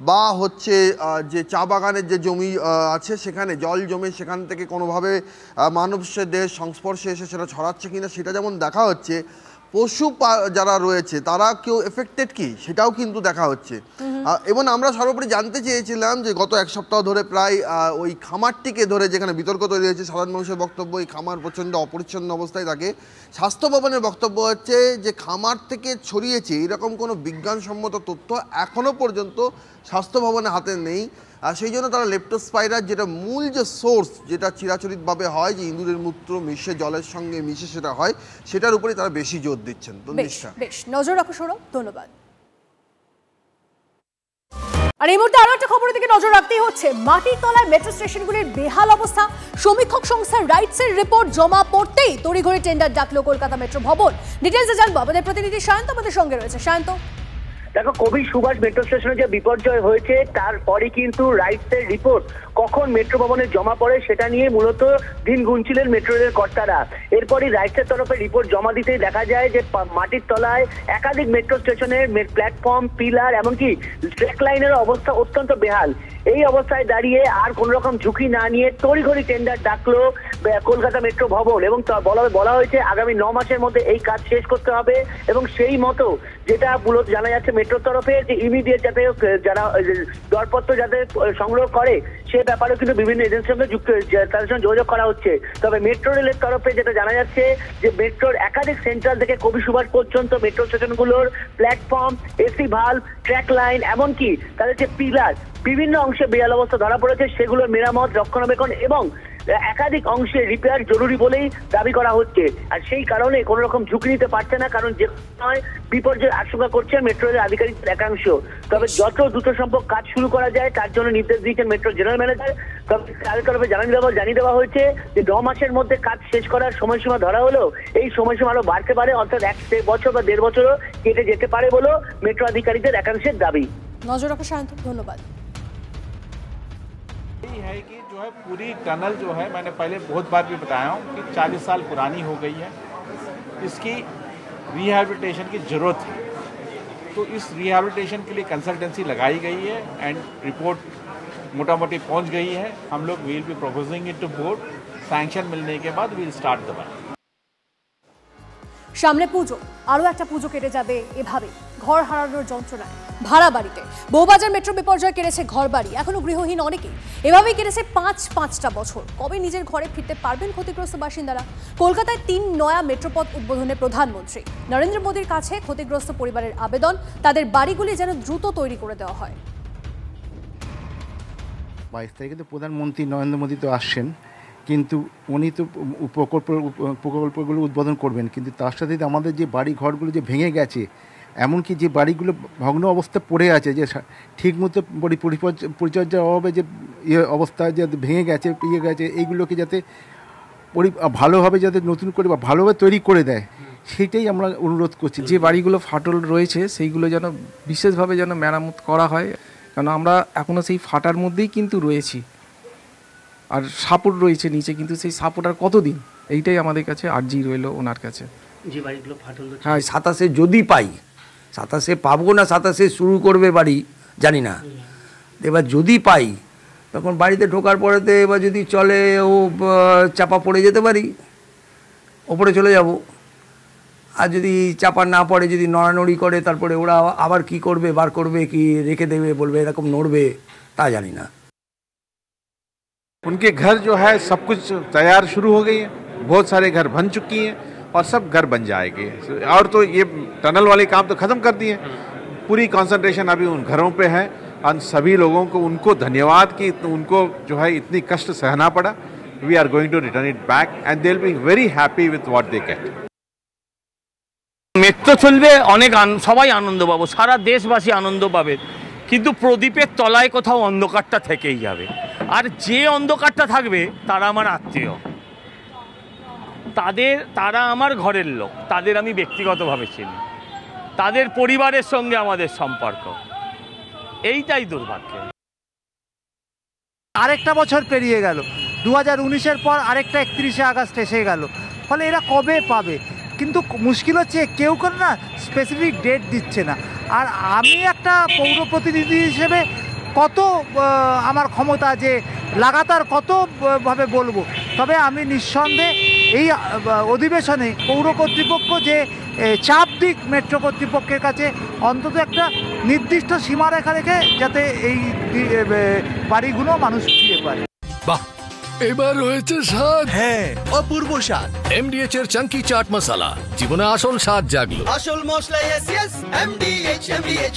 [SPEAKER 1] বা হচ্ছে যে চা বাগানের যে জমি আছে সেখানে জল জমে সেখান থেকে কোনোভাবে মানুষের দেহের সংস্পর্শে এসে সেটা ছড়াচ্ছে কিনা সেটা যেমন দেখা হচ্ছে, পশু যারা রয়েছে তারা কেউ এফেক্টেড কি সেটাও কিন্তু দেখা হচ্ছে। এবং আমরা সর্বোপরি জানতে চেয়েছিলাম যে গত এক সপ্তাহ ধরে প্রায় ওই খামারটিকে ধরে যেখানে বিতর্ক তৈরি হয়েছে, সাধারণ মানুষের বক্তব্য এই খামার প্রচণ্ড অপরিচ্ছন্ন অবস্থায় থাকে। স্বাস্থ্য ভবনের বক্তব্য হচ্ছে যে খামার থেকে ছড়িয়েছে এরকম কোনো বিজ্ঞানসম্মত তথ্য এখনও পর্যন্ত স্বাস্থ্য ভবনের হাতে নেই। আর সেই জন্য তারা লেপ্টোস্পাইরাস যেটা মূল যে সোর্স, যেটা চিরাচরিতভাবে হয় যে ইঁদুরের মূত্র মিশে জলের সঙ্গে মিশে সেটা হয়, সেটার উপরে তারা বেশি জোর দিচ্ছেন।
[SPEAKER 4] বেশ নজর রাখো সৌরভ, ধন্যবাদ। আর এই মুহূর্তে আরো একটা খবরের দিকে নজর রাখতেই হচ্ছে, মাটির তলায় মেট্রো স্টেশনগুলির বেহাল অবস্থা। সমীক্ষক সংস্থা রাইটসের রিপোর্ট জমা পড়তেই তড়িঘড়ি টেন্ডার ডাকলো কলকাতা মেট্রো ভবন। ডিটেলসে জানবো আমাদের প্রতিনিধি সায়ন্ত আমাদের সঙ্গে রয়েছে। সায়ন্ত,
[SPEAKER 6] দেখো কবি সুভাষ মেট্রো স্টেশনে যে বিপর্যয় হয়েছে তারপরে কিন্তু রাইটসের রিপোর্ট কখন মেট্রো ভবনে জমা পড়ে সেটা নিয়ে মূলত দিন গুনছিলেন মেট্রো রেলের কর্তারা। এরপরই রাইটসের তরফে রিপোর্ট জমা দিতেই দেখা যায় যে মাটির তলায় একাধিক মেট্রো স্টেশনের প্ল্যাটফর্ম, পিলার, এমনকি ট্র্যাক লাইনের অবস্থা অত্যন্ত বেহাল। এই অবস্থায় দাঁড়িয়ে আর কোন রকম ঝুঁকি না নিয়ে তড়িঘড়ি টেন্ডার ডাকলো কলকাতা মেট্রো ভবন এবং বলা হয়েছে আগামী 9 মাসের মধ্যে এই কাজ শেষ করতে হবে। এবং সেই মতো যেটা মূলত জানা যাচ্ছে মেট্রোর তরফে যে ইমিডিয়েট যাতে যারা দরপত্র যাতে সংগ্রহ করে সে ব্যাপারে কিন্তু বিভিন্ন এজেন্সির সঙ্গে যুক্ত তাদের সঙ্গে যোগাযোগ করা হচ্ছে। তবে মেট্রো রেলের তরফে যেটা জানা যাচ্ছে যে মেট্রোর একাধিক সেন্ট্রাল থেকে কবি সুভাষ পর্যন্ত মেট্রো স্টেশনগুলোর platform, AC valve, track line, এমনকি তাদের যে পিলার বিভিন্ন অংশে বেহাল অবস্থা ধরা পড়েছে সেগুলোর মেরামত, রক্ষণাবেক্ষণ এবং একাধিক অংশে রিপেয়ার জরুরি বলেই দাবি করা হচ্ছে। আর সেই কারণে কোনো রকম ঝুঁকি নিতে পারছে না, কারণ যে সময় বিপর্যয়ের আশঙ্কা করছেন মেট্রো রেলের আধিকারিকদের একাংশ। তবে যত দ্রুত সম্ভব কাজ শুরু করা যায় তার জন্য নির্দেশ দিয়েছেন মেট্রো জেনারেল ম্যানেজার। তবে তাদের তরফে জানিয়ে দেওয়া হয়েছে যে 9 মাসের মধ্যে কাজ শেষ করার সময়সীমা ধরা হলেও এই সময়সীমা আরো বাড়তে পারে, অর্থাৎ 1 বছর বা 1.5 বছরও কেটে যেতে পারে বলেও মেট্রো আধিকারিকদের একাংশের দাবি।
[SPEAKER 4] নজর রাখো শান্ত, ধন্যবাদ।
[SPEAKER 7] है कि जो है पूरी टनल जो है मैंने पहले बहुत बार भी बताया हूँ कि 40 साल पुरानी हो गई है, इसकी रिहैबिलिटेशन की ज़रूरत है। तो इस रिहैबिलिटेशन के लिए कंसल्टेंसी लगाई गई है एंड रिपोर्ट मोटा मोटी पहुँच गई है। हम लोग will be proposing it to board, sanction मिलने के बाद विल स्टार्ट द वर्क।
[SPEAKER 4] সামনে পুজো, আরও একটা পুজো কেটে যাবে এভাবে ঘর হারানোর যন্ত্রণায়। ভাড়া বাড়িতে বউবাজার মেট্রো বিপর্যয় কেড়েছে ঘর বাড়ি, এখনো গৃহহীন অনেকেই। এভাবেই কেটেছে 5-5টা বছর। কবে নিজের ঘরে ফিরতে পারবেন ক্ষতিগ্রস্ত বাসিন্দারা? কলকাতায় 3 নয়া মেট্রোপথ উদ্বোধনে প্রধানমন্ত্রী নরেন্দ্র মোদীর কাছে ক্ষতিগ্রস্ত পরিবারের আবেদন, তাদের বাড়িগুলি যেন দ্রুত তৈরি করে দেওয়া হয়।
[SPEAKER 9] 22 তারিখে তো প্রধানমন্ত্রী নরেন্দ্র মোদী তো আসছেন, কিন্তু উনি তো প্রকল্পগুলো উদ্বোধন করবেন, কিন্তু তার সাথে আমাদের যে বাড়ি ঘরগুলো যে ভেঙে গেছে, এমনকি যে বাড়িগুলো ভগ্ন অবস্থা পড়ে আছে, যে ঠিকমতো পরিচর্যার অভাবে যে অবস্থা যে ভেঙে গেছে এইগুলোকে যাতে ভালোভাবে যাতে নতুন করে বা ভালোভাবে তৈরি করে দেয়, সেটাই আমরা অনুরোধ করছি।
[SPEAKER 17] যে বাড়িগুলো ফাটল রয়েছে সেইগুলো যেন বিশেষভাবে যেন মেরামত করা হয়, কারণ আমরা এখনও সেই ফাটার মধ্যেই কিন্তু রয়েছি, আর সাপোর্ট রয়েছে নিচে, কিন্তু সেই সাপোর্ট আর কতদিন, এইটাই আমাদের কাছে আর্জি রইল ওনার কাছে।
[SPEAKER 12] যে বাড়িগুলো ফাটল,
[SPEAKER 24] হ্যাঁ 27 যদি পাই, 27 পাবো না, 27 শুরু করবে বাড়ি জানি না, এবার যদি পাই তখন বাড়িতে ঢোকার পরেতে এবার যদি চলে ও চাপা পড়ে যেতে পারি, ওপরে চলে যাব। আর যদি চাপা না পড়ে, যদি নড়ানড়ি করে, তারপরে ওরা আবার কি করবে, বার করবে কি রেখে দেবে, বলবে এরকম নড়বে, তা জানি না।
[SPEAKER 9] उनके घर जो है सब कुछ तैयार शुरू हो गई है, बहुत सारे घर बन चुकी हैं और सब घर बन जाएंगे। और तो ये टनल वाले काम तो ख़त्म कर दिए, पूरी कंसंट्रेशन अभी उन घरों पे है। और सभी लोगों को उनको धन्यवाद कि उनको जो है इतनी कष्ट सहना पड़ा। We are going to return it back and they will be very happy with what they get.
[SPEAKER 2] Metro চলবে, অনেক সবাই আনন্দ পাবো, সারা দেশবাসী আনন্দ পাবে, কিন্তু প্রদীপের তলায় কোথাও অন্ধকারটা থেকেই যাবে। আর যে অন্ধকারটা থাকবে তারা আমার আত্মীয়, তারা আমার ঘরের লোক, তাদের আমি ব্যক্তিগতভাবে চিনি, তাদের পরিবারের সঙ্গে আমাদের সম্পর্ক, এইটাই দুর্ভাগ্য।
[SPEAKER 3] আরেকটা বছর পেরিয়ে গেল, 2019-এর পর আরেকটা 31শে আগস্ট এসে গেল, ফলে এরা কবে পাবে? কিন্তু মুশকিল হচ্ছে কেউ করে না স্পেসিফিক ডেট দিচ্ছে না। আর আমি একটা পৌর প্রতিনিধি হিসেবে কত আমার ক্ষমতা যে লাগাতার কতভাবে বলবো, তবে আমি নিঃসন্দেহে এই অধিবেশনে পৌর কর্তৃপক্ষ যে চাপ দিক মেট্রো কর্তৃপক্ষের কাছে, অন্তত একটা নির্দিষ্ট সীমারেখা রেখে যাতে এই বাড়িগুলো মানুষ ফিরে পায়।
[SPEAKER 12] বাহ, এবার হয়েছে স্বাদ। হ্যাঁ, অপূর্ব স্বাদ। এমডিএচ এর চাঙ্কি চাট মশলা, জীবনে আসল স্বাদ জাগলো।
[SPEAKER 13] আসল মশলা, এমডিএচ।